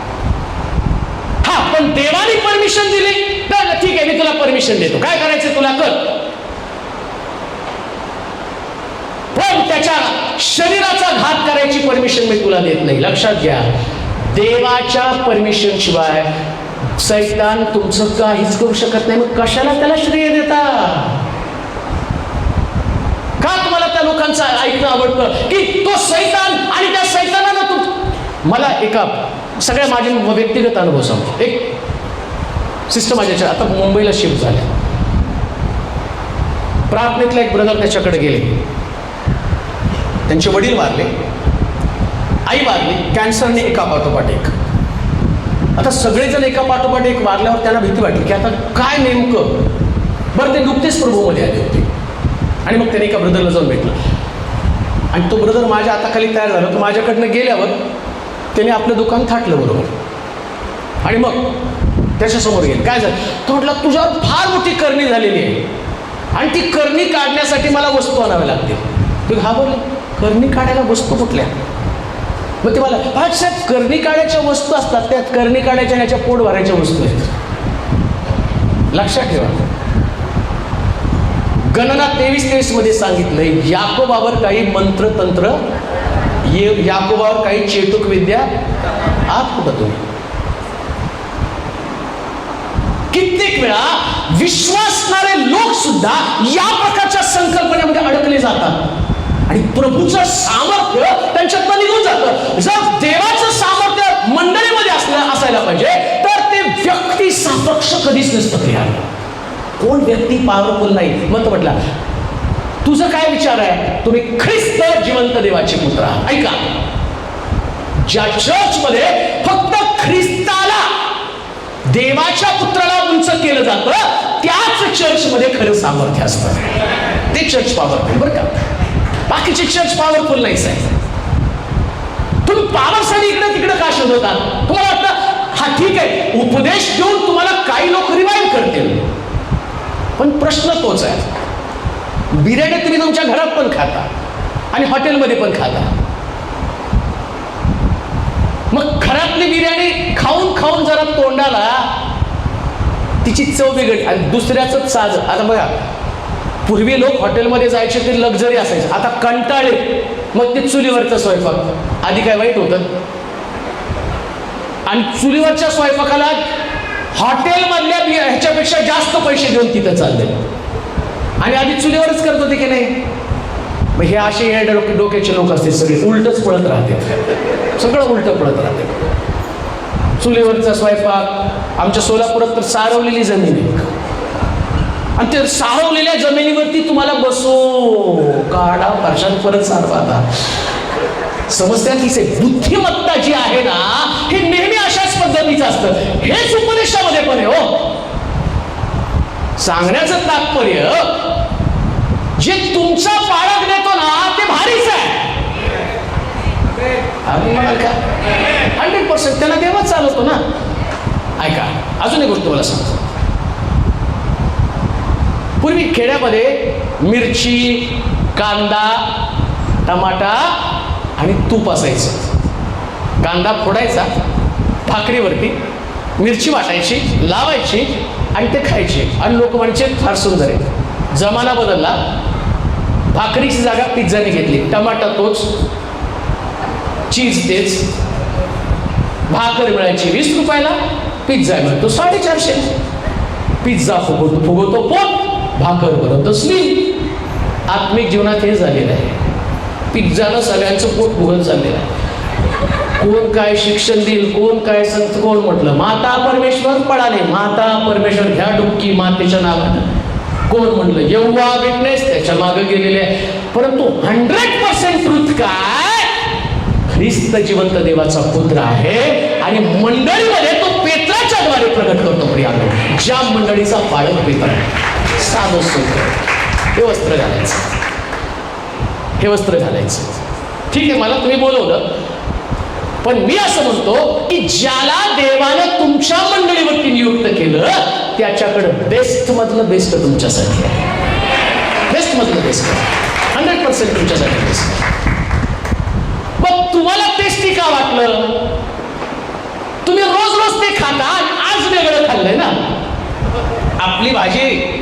हा, पण देवाने परमिशन दिली तर ठीक आहे, मी तुला परमिशन देतो, काय करायचं तुला कर, पण त्याच्या शरीराचा घात करायची परमिशन मी तुला देत नाही. लक्षात घ्या, देवाच्या परमिशन शिवाय सैतान तुमचं काहीच करू शकत नाही. मग कशाला त्याला श्रेय देता? का तुम्हाला त्या लोकांचं ऐकणं आवडतं की तो सैतान आणि त्या सैतानानं मला एका सगळ्या माझे व्यक्तिगत अनुभव सांगतो. एक सिस्टर माझ्याच्या आता मुंबईला शिफ्ट झाल्या, प्रार्थनेतला एक ब्रदर त्याच्याकडे गेले, त्यांचे वडील वारले, आई वारली कॅन्सरने, एका पाठोपाठ एक. आता सगळेजण एका पाठोपाठ एक वारल्यावर त्यांना भीती वाटली की आता काय नेमकं. बरं, ते नुकतेच प्रभूमध्ये आले होते आणि मग त्याने एका ब्रदरला जाऊन भेटलं, आणि तो ब्रदर माझ्या हाताखाली तयार झाला. तो माझ्याकडनं गेल्यावर त्याने आपलं दुकान थाटलं बरोबर, आणि मग त्याच्यासमोर गेले. काय झालं? तो म्हटलं तुझ्यावर फार मोठी करणी झालेली आहे आणि ती करणी काढण्यासाठी मला वस्तू आणाव्या लागतील. ते घाबरले, करणी काढायला वस्तू कुठल्या? मग ते मला साहेब करणी काढायच्या वस्तू असतात, त्यात करणी काढायच्या ह्याच्या पोट भरायच्या वस्तू आहेत. लक्षात ठेवा, गणना 23:23 मध्ये सांगितलंय, याकोबावर काही मंत्रतंत्र, याकोबावर काही चेटूक विद्या आत कुठं तुम्ही. कित्येक वेळा विश्वासणारे लोक सुद्धा या प्रकारच्या संकल्पनेमध्ये अडकले जातात आणि प्रभूचं सामर्थ्य त्यांच्यातनं निघून जातं. जर देवाचं सामर्थ्य मंडळीमध्ये असायला पाहिजे तर ते व्यक्ती सापेक्ष कधीच नसतं तयार. कोण व्यक्ती पॉवरफुल नाही. मग तो म्हटला तुझं काय विचार आहे? तुम्ही ख्रिस्त जिवंत देवाचे पुत्र आहात. ऐका, ज्या चर्चमध्ये फक्त ख्रिस्ताला, देवाच्या पुत्राला उंच केलं जातं, त्याच चर्चमध्ये खरं सामर्थ्य असतं. ते चर्च पॉवरफुल बरं का. बाकीचे चर्च पॉवरफुल नाहीच आहे. तुम्ही पॉवरसाठी इकडे तिकडे का शोधता? तुम्हाला वाटतं हा ठीक आहे, उपदेश देऊन तुम्हाला काही लोक रिवाईव्ह करतील, पण प्रश्न तोच आहे. बिर्याणी तुम्ही तुमच्या घरात पण खाता आणि हॉटेलमध्ये पण खाता. मग घरातली बिर्याणी खाऊन खाऊन जरा तोंडाला तिची चव बिघडली आणि दुसऱ्याचं साज. आता बघा, पूर्वी लोक हॉटेलमध्ये जायचे ते लक्झरी असायचं, आता कंटाळे मग ते चुलीवरचं स्वयंपाक. आधी काय वाईट होतं? आणि चुलीवरच्या स्वयंपाकाला हॉटेलमधल्या ह्याच्यापेक्षा जास्त पैसे देऊन तिथं चालले, आणि आधी चुलीवरच करत होते की नाही. मग हे असे हे डोक्याचे लोक असते, सगळे उलटच पळत राहते, सगळं उलट पळत राहते. चुलीवरचा स्वयंपाक. आमच्या सोलापुरात तर सारवलेली जमीन आहे, आणि ते सारवलेल्या जमिनीवरती तुम्हाला बसो काढा वर्षात परत सारवा. आता समस्या तीच आहे, बुद्धिमत्ता जी आहे ना, हे नेहमी अशाच पद्धतीचं असतं. हेच उपदेशामध्ये पण आहे हो. सांगण्याचं तात्पर्य, जे तुमचा पाळत देतो ना ते भारीच आहे. आम्ही म्हणाल का 100% त्यांना देवच चालवतो ना. ऐका, अजून एक गोष्ट मला सांगतो. पूर्वी खेड्यामध्ये मिरची, कांदा, टमाटा आणि तूप असायचं. कांदा फोडायचा भाकरीवरती, मिरची वाटायची, लावायची आणि ते खायचे. आणि लोक म्हणजे फार सुंदर आहे. जमाना बदलला, भाकरीची जागा पिझ्झाने घेतली. टमाटा तोच, चीज तेच, भाकर मिळायची 20 रुपयाला, पिझ्झा मिळतो 450. पिझ्झा फुगवतो पोट, भाकर बनवतो स्लिम. आत्मिक जीवनात हे झालेलं आहे. पिझ्झानं सगळ्यांचं पोट फुगत चाललेलं आहे. कोण काय शिक्षण देईल, कोण काय संत, कोण म्हटलं माता परमेश्वर पळाले, माता परमेश्वर घ्या डुबकी मातेच्या नावानं. कोण म्हणलं यहोवा विटनेस, त्याच्या मागे गेलेले आहे. परंतु 100% ट्रुथ काय, ख्रिस्त जिवंत देवाचा पुत्र आहे आणि मंडळीमध्ये तो पेत्राच्या द्वारे प्रगट करतो. प्रियानो, ज्या मंडळीचा पाळक पेत्र आहे, साधं सोपं, हे वस्त्र घालायचं, हे वस्त्र घालायचं. ठीक आहे, मला तुम्ही बोलवलं, पण मी असं म्हणतो की ज्याला देवानं तुमच्या मंडळीवरती नियुक्त केलं त्याच्याकडे बेस्ट मधलं बेस्ट तुमच्यासाठी आहे. बेस्ट मधलं बेस्ट, 100% तुमच्यासाठी बेस्ट. मग तुम्हाला टेस्टी का वाटलं? तुम्ही रोज रोज ते खाता, आज वेगळं खाल्लंय ना. आपली भाजी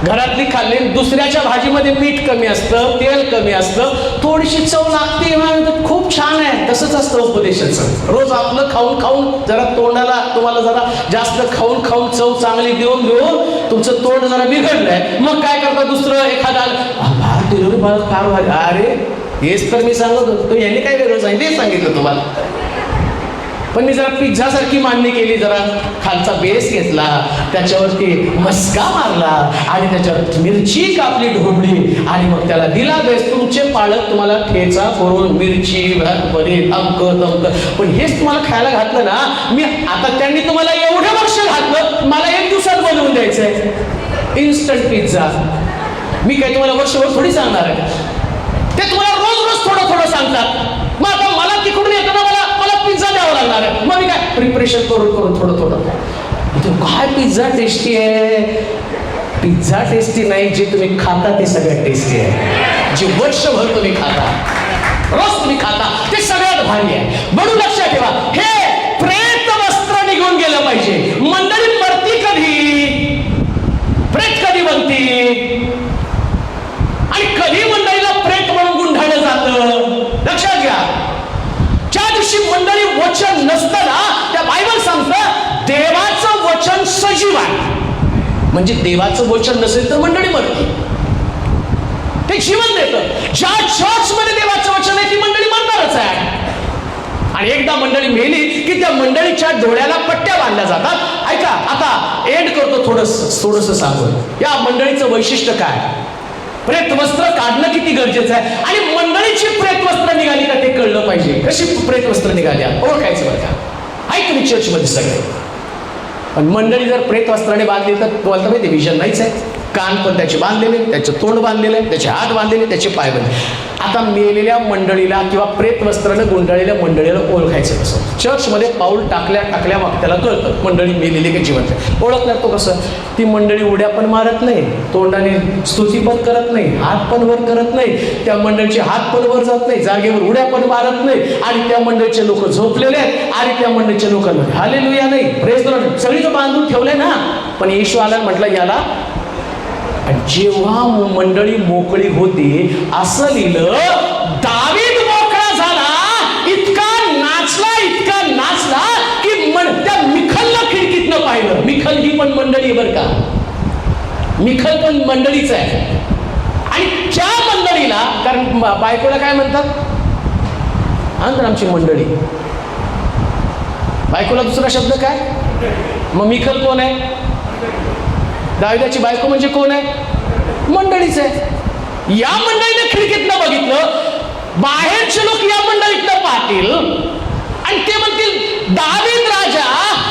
घरातली खाल्ली, दुसऱ्याच्या भाजीमध्ये मीठ कमी असतं, तेल कमी असतं, थोडीशी चव लागते, खूप छान आहे. तसंच असतं उपदेशाचं. रोज आपलं खाऊन खाऊन जरा तोंडाला तुम्हाला जरा जास्त खाऊन खाऊन चव चांगली देऊन देऊन तुमचं तोंड जरा बिघडलंय. मग काय करता, दुसरं एखादा फार भारी, अरे हेच तर मी सांगत होतो, यांनी काय वेगळं सांगितलं, ते सांगितलं तुम्हाला. पण मी जरा पिझ्झा सारखी मांडणी केली, जरा खालचा बेस घेतला, त्याच्यावरती मस्का मारला आणि त्याच्यावर मिरची कापली ढोबळी आणि मग त्याला दिला बेस. तुमचे पालक तुम्हाला ठेचा करून मिरची पनीर अमक तमक, पण हेच तुम्हाला खायला घातलं ना. मी आता त्यांनी तुम्हाला एवढं वर्ष घातलं, मला 1 दिवसात बनवून द्यायचंय इन्स्टंट पिझ्झा. मी काय तुम्हाला वर्षभर थोडी सांगणार आहे, ते तुम्हाला रोज रोज थोडं थोडं सांगतात. मग आता मला तिकडून येताना मला पिझ्झा द्यावा लागणार आहे. मग मी काय प्रिपरेशन करून करून थोडं थोडं. काय पिझ्झा टेस्टी आहे? पिझ्झा टेस्टी नाही, जे तुम्ही खाता ते सगळ्यात टेस्टी आहे. जे वर्षभर तुम्ही खाता, रोज तुम्ही खाता, ते सगळ्यात भारी आहे. म्हणून लक्षात ठेवा, हे प्रेत वस्त्र निघून गेलं पाहिजे. मंडळी मरती कधी, प्रेत कधी बनती आणि कधी मंडळीला प्रेत म्हणून गुंढाळलं जातं, लक्षात घ्या. ज्या दिवशी मंडळी वचन नसतं ना, त्या बायबल सांगतं देवाचं वचन सजीव आहे. म्हणजे देवाचं वचन नसेल तर मंडळी मरते, ते जीवन देतं. ज्या चर्च मध्ये देवाचं वचन आहे ती मंडळी मरणारच आहे. आणि एकदा मंडळी मेली की त्या मंडळीच्या डोळ्याला पट्ट्या बांधल्या जातात. ऐका, आता एंड करतो थोडंसं सांगून. या मंडळीचं वैशिष्ट्य काय, प्रेत वस्त्र काढणं किती गरजेचं आहे आणि मंडळीची प्रेत वस्त्र निघाली का ते कळलं पाहिजे. कशी प्रेत वस्त्र निघाल्या ओळखायचं बरं का. ऐक तुम्ही चर्चमध्ये सगळे, पण मंडळी जर प्रेत वस्त्राने बांधली तर तुम्हाला तर माहिती विजन नाहीच आहे. कान पण त्याचे बांधलेले, त्याचे तोंड बांधलेले, त्याचे हात बांधलेले, त्याचे पाय बांधले. आता मेलेल्या मंडळीला किंवा प्रेत वस्त्रानं गुंडाळलेल्या मंडळीला ओळखायचं कसं? चर्चमध्ये पाऊल टाकल्या मग त्याला कळतं मंडळी मेलेली का जिवंत. ओळखणार तो कसं? ती मंडळी उड्या पण मारत नाही, तोंडाने स्तुती पण करत नाही, हात पण वर करत नाही, त्या मंडळीचे हात पण वर जात नाही, जागेवर उड्या पण मारत नाही, आणि त्या मंडळीचे लोक झोपलेले आहेत आणि त्या मंडळीच्या लोकांना हालेलुया नाही, प्रेज द लॉर्ड सगळीचं बांधून ठेवलंय ना. पण येशू आला म्हटलं याला. आणि जेव्हा मंडळी मोकळी होती, असं लिहिलं दावीद मोकळा झाला, इतका नाचला की त्या मिखलला खिडकीतनं पाहिलं. मिखल ही पण मंडळी बरं का, मिखल पण मंडळीच आहे. आणि त्या मंडळीला, कारण बायकोला काय म्हणतात, तर आमची मंडळी. बायकोला दुसरा शब्द काय? मग मिखल कोण आहे? दाविदाची बायको म्हणजे कोण आहे? मंडळीच आहे. या मंडळीने खिडकीतनं बघितलं, बाहेरचे लोक या मंडळीतनं पाहतील आणि ते म्हणतील दावीद राजा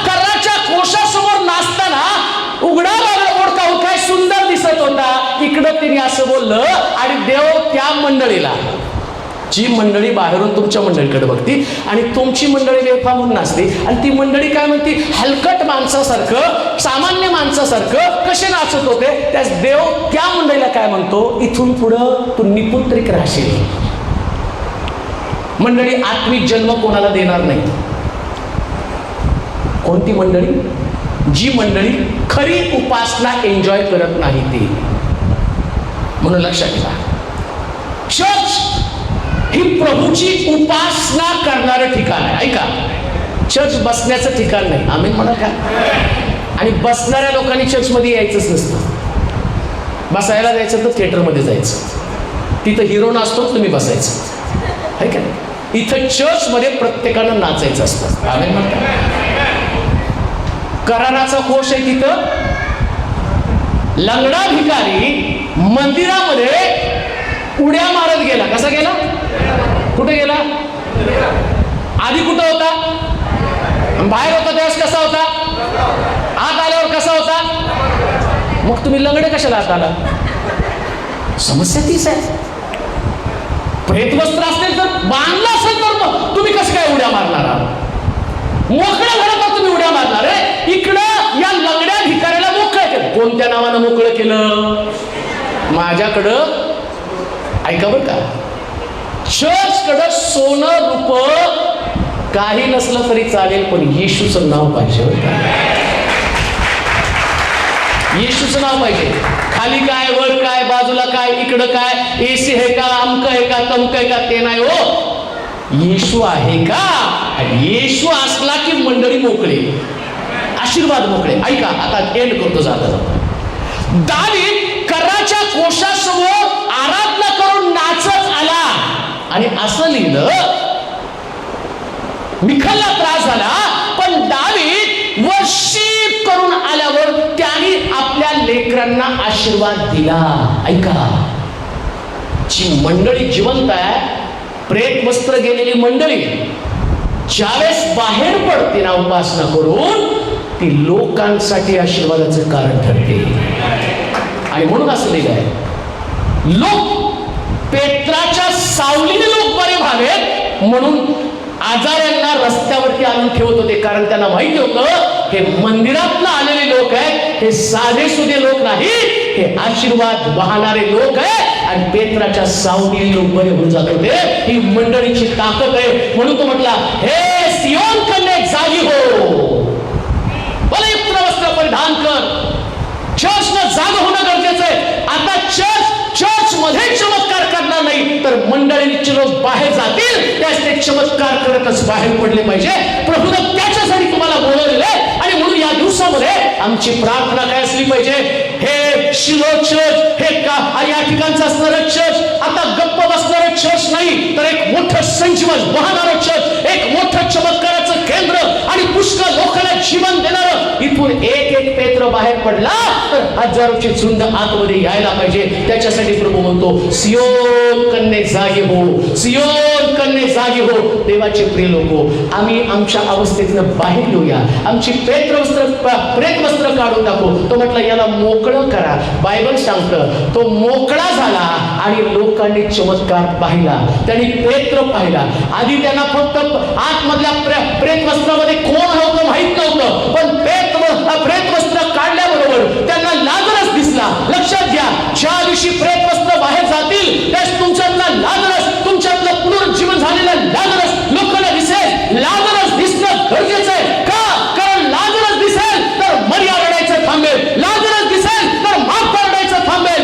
कराच्या कोशासमोर नाचताना उघडा ओढका काय सुंदर दिसत होता. इकडं तिने असं बोललं आणि देव त्या मंडळीला, जी मंडळी बाहेरून तुमच्या मंडळीकडे बघती आणि तुमची मंडळी बेफा म्हणून नाचते, आणि ती मंडळी काय म्हणते, हलकट माणसासारखं, सामान्य माणसासारखं कसे नाचत होते. त्यास देव त्या मंडळीला काय म्हणतो, इथून पुढं तू निपुत्रिक राहशील. मंडळी, आत्मिक जन्म कोणाला देणार नाही. कोणती मंडळी? जी मंडळी खरी उपासना एन्जॉय करत नाही ती. म्हणून लक्षात घ्या, चर्च ही प्रभूची उपासना करणारं ठिकाण आहे. ऐका, चर्च बसण्याचं ठिकाण नाही. आम्ही म्हणा का? आणि बसणाऱ्या लोकांनी चर्चमध्ये यायचंच नसतं. बसायला जायचं तर थिएटरमध्ये जायचं, तिथं हिरो नसतोच, तुम्ही बसायचं आहे का? इथं चर्चमध्ये प्रत्येकानं नाचायचं असतं. आम्ही म्हणतो कराराचा कोश आहे तिथं. लंगडा भिकारी मंदिरामध्ये उड्या मारत गेला. कसा गेला? कुठे गेला? आधी कुठं होता? बाहेर होता त्यावेळेस कसा होता? आत आल्यावर कसा होता? मग तुम्ही लंगडे कशाला आत आला? समस्या तीच आहे. प्रेतवस्त्र असेल तर, बांधलं असेल तर मग तुम्ही कसं काय उड्या मारणार आहात? मोकळ्या घरात तुम्ही उड्या मारणार आहे. इकडं या लंगड्या भिकाऱ्याला मोकळं केलं. कोणत्या नावानं मोकळं केलं? माझ्याकडं ऐका बरं का, चर्चकडं सोनं रूप काही नसलं तरी चालेल, पण येशूचं नाव पाहिजे. येशूचं नाव पाहिजे. खाली काय, वर काय, बाजूला काय, इकडं काय, एसी आहे का, अमक आहे का, तमक आहे का, ते नाही हो. येशू आहे का? आणि येशू असला की मंडळी मोकळे, आशीर्वाद मोकळे. ऐका, आता एंड करतो जाता जाता. दावीद कराच्या कोशासमोर आराधना करून नाचत आला आणि असं लिहिलं, मिखलला त्रास झाला, पण दावीद वर्षिप करून आल्यावर त्याने आपल्या लेकरांना आशीर्वाद दिला. ऐका, जी मंडळी जिवंत आहे, प्रेत वस्त्र गेलेली मंडळी ज्यावेळेस बाहेर पडते ना उपासना करून, ती लोकांसाठी आशीर्वादाचं कारण ठरते. आणि म्हणून असं लिहिलं आहे, लोक पेत्राच्या सावलीने लोक बरे व्हावेत म्हणून आजाऱ्यांना रस्त्यावरती आणून ठेवत होते. कारण त्यांना माहिती होतं हे मंदिरातला आलेले लोक आहेत, हे साधे सुधे लोक नाही, हे आशीर्वाद वाहणारे लोक आहे. आणि पेत्राच्या सावलीने लोक बरे होऊन जात होते. ही मंडळीची ताकद आहे. म्हणून तो म्हटला, हे सियोन कन्ये जागी हो, बलयुक्त वस्त्र परिधान कर. चर्चनं जाग होणं गरजेचं आहे. आता चर्च मध्ये चमत्कार करणार नाही, तर मंडळींचे लोक बाहेर जातील, त्यास ते चमत्कार करतच बाहेर पडले पाहिजे. प्रभूनं त्याच्यासाठी तुम्हाला बोलवलेलं आहे. आणि म्हणून या दिवसामध्ये आमची प्रार्थना काय असली पाहिजे? हे शिलो चर्च, हे का या ठिकाणचं असणारं चर्च आता गप्प बसणारं चर्च नाही, तर एक मोठं संजीवन वाहणारं चर्च, एक मोठं चमत्काराचं केंद्र आणि पुष्कळ लोकांना जीवन देणारं. इथून एक एक पेत्र बाहेर पडला तर हजारोची झुंड आतमध्ये यायला पाहिजे. त्याच्यासाठी प्रभू म्हणतो, सियोन कन्ये जागे हो, सियोन कन्ये जागे हो. देवाचे प्रिय लोको, आम्ही आमच्या अवस्थेतनं बाहेर येऊया. आमची प्रेतवस्त्र काढून टाकू. तो म्हटलं, याला मोकळं करा. बायबल सांगतं तो मोकळा झाला आणि लोकांनी चमत्कार पाहिला, त्यांनी पेत्र पाहिला. आधी त्यांना फक्त आतमधल्या प्रेतवस्त्रामध्ये कोण होतं माहित नव्हतं, पण प्रेतवस्त्र काढल्याबरोबर त्यांना लाजरस दिसला. लक्षात घ्या, ज्या दिवशी प्रेतवस्त्र बाहेर जातील त्यास तुमच्यातला लाजरस, तुमच्यातलं पुनरुज्जीवन झालेला लाजरस लोकांना दिसेल. लाजरस दिसणं गरजेचं आहे. का? कारण लाजरस दिसेल तर मर्या रडायचं थांबेल, लाजरस दिसेल तर माफ रडायचं थांबेल.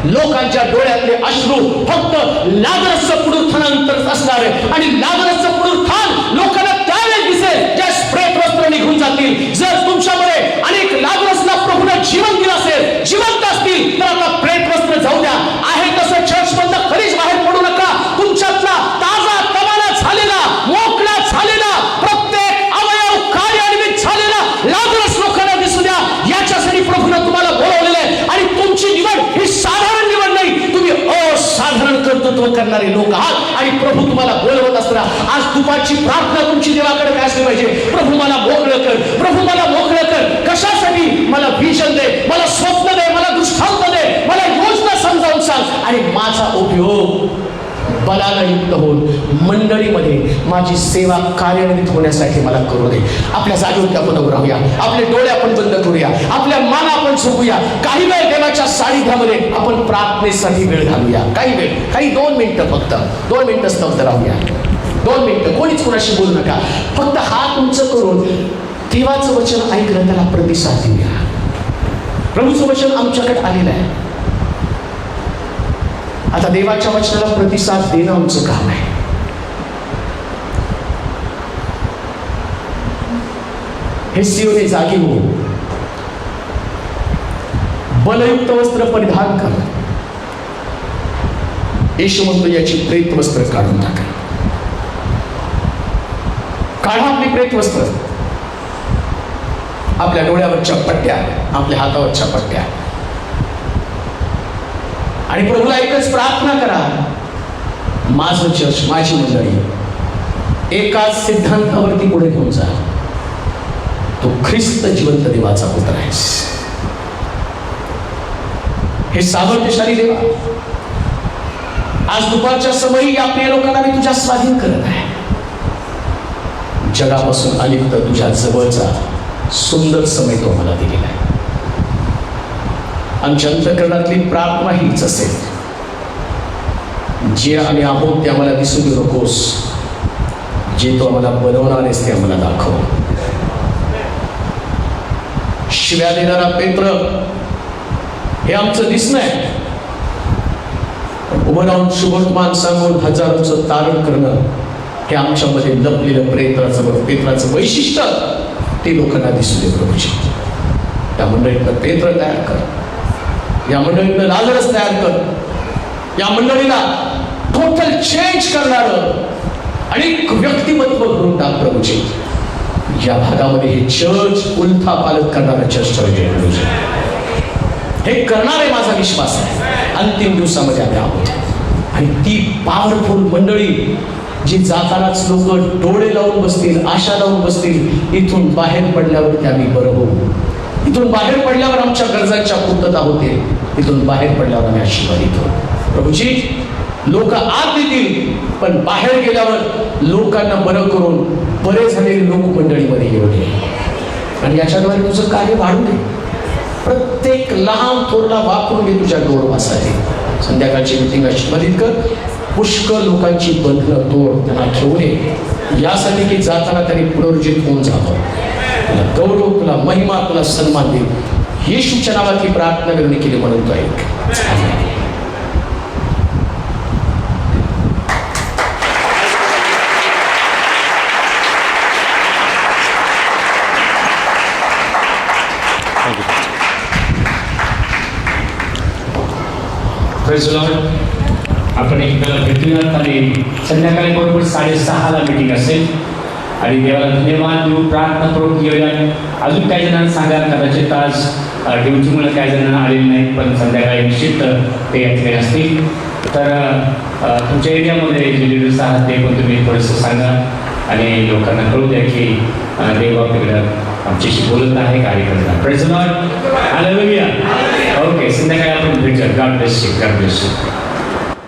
लोकांच्या डोळ्यातले अश्रू फक्त लाजरसचं पुनरुत्थानानंतर असणार आहे. आणि लाजरसचं पुनरुत्थान लोकांना त्यावेळेस दिसेल ज्या प्रेतवस्त्र निघून जातील. जर तुमच्यामध्ये अनेक लाजरसला प्रभूने जीवन दिलं असेल, जिवंत असतील, तर आता प्रेतवस्त्र जाऊ द्या. आहे तसं चर्च मधनं कधीच बाहेर पडू नका. तुमच्यातला ताजा तवाना झालेला, मोकळा झालेला, प्रत्येक अवयव कार्यान्वित झालेला लाजरस लोकांना दिसू द्या. याच्यासाठी प्रभूने तुम्हाला बोलवलेलं आहे. आणि तुमची निवड ही साधारण निवड नाही, तुम्ही असाधारण कर्तृत्व करणारे लोक आहात. आणि प्रभू तुम्हाला बोलवत असताना आज दुपारची प्रार्थना तुमची देवाकडे काय असली पाहिजे? प्रभू मला मोकळं कर, प्रभू मला मोकळं कर. कशासाठी? मला विजन दे, मला स्वप्न दे, मला दृष्टांत दे, मला योजना समजावून सांग. आणि माझा उपयोग बलाला युक्त होऊन मंडळीमध्ये माझी सेवा कार्यान्वित होण्यासाठी मला करू दे. आपल्या जागेवरती आपण उभं राहूया. आपले डोळे आपण बंद करूया. आपल्या मान आपण झोपूया. काही वेळ देवाच्या सानिध्यामध्ये आपण प्रार्थनेसाठी वेळ घालूया. काही वेळ, काही 2 मिनिटं, फक्त 2 मिनिटं स्तब्ध राहूया. 2 मिनिटं कोणीच कोणाशी बोलू नका. फक्त हात उंच करून देवाचं वचन ऐकलं, त्याला प्रतिसाद देऊया. प्रभूचं वचन आमच्याकडे आलेलं आहे. आता देवाच्या वचनाला प्रतिसाद देणं आमचं काम आहे. हे सियोने जागी हो, बलयुक्त वस्त्र परिधान कर. येशू म्हणतो याची प्रेत वस्त्र काढून टाका. काढा आपली प्रेत वस्त्र, आपल्या डोळ्यावरच्या पट्ट्या, आपल्या हातावरच्या पट्ट्या, आणि प्रभूला एकच प्रार्थना करा. माझं चर्च, माझी मंडळी एकाच सिद्धांतावरती पुढे घेऊन जा. तो ख्रिस्त जिवंत देवाचा पुत्र आहेस. हे सामर्थ्यशाली देवा, आज दुपारच्या समयी या प्रिय लोकांना मी तुझ्या स्वाधीन करत आहे. जगापासून अलिप्त तुझ्या जवळचा सुंदर समय तो मला दिलेला आहे. आमच्या अंतःकरणातली प्रार्थना हीच असेल, जे आम्ही आहोत ते आम्हाला दिसू देऊ नकोस, जे तो आम्हाला बनवणार आहेस ते आम्हाला दाखव. शिव्या देणारा पेत्र हे आमचं दिसणं आहे, उभं राहून शुभवर्तमान सांगून हजारोचं तारण करणं हे आमच्यामध्ये लपलेलं पेत्राचं वैशिष्ट्य ते लोकांना दिसू दे. प्रभूजी, त्या मंडळीतलं पेत्र तयार कर, या मंडळीतलं लाजरस तयार कर, या मंडळीला टोटल चेंज करणारं अनेक व्यक्तिमत्व घडून टाक. प्रभूजी, या भागामध्ये हे चर्च उलथा पालट करणारं चर्च प्रभूजी हे करणार आहे, माझा विश्वास आहे. अंतिम दिवसामध्ये आम्ही आहोत, आणि ती पॉवरफुल मंडळी जी जातानाच लोक डोळे लावून बसतील, आशा लावून बसतील, इथून बाहेर पडल्यावर आम्ही बरं होऊ. इथून बाहेर पडल्यावर आमच्या गरजांच्या पूर्तता होते. इथून बाहेर पडल्यावर आम्ही आशीर्वादित होऊ. प्रभूजी, लोक आत येतील, पण बाहेर गेल्यावर लोकांना बरं करून बरे झालेले लोक मंडळीमध्ये येऊ दे, आणि याच्याद्वारे तुझं कार्य वाढू दे. प्रत्येक लहान थोरला वापरून घे तुझ्या गौरवासाठी. संध्याकाळची मिटिंग आशीर्वादित कर. पुष्कळ लोकांची बंधनं तोड, त्यांना घेऊन ये, यासाठी की जाताना त्यांनी पुनर्जित होऊन जावं. तुला गौरव, तुला महिमा, तुला सन्मान दे. येशूच्या नावात ही प्रार्थना विनंती केली म्हणून तो ऐक. आपण एकदा भेटूयात, आणि संध्याकाळी बरोबर 6:30ला मीटिंग असेल, आणि देवाला धन्यवाद देऊ, प्रार्थना करून घेऊया. अजून काही जणांना सांगा, कदाचित आज ड्युटीमुळे काही जणांना आलेले नाहीत, पण संध्याकाळी निश्चित ते या ठिकाणी असतील. तर तुमच्या एरियामध्ये जे लिडर्स आहात ते पण तुम्ही थोडंसं सांगा, आणि लोकांना कळू द्या की देव आपल्याकडं आमच्याशी बोलत आहे, कार्यक्रम. Praise the Lord, hallelujah. Okay, संध्याकाळी आपण भेटूया. God bless you.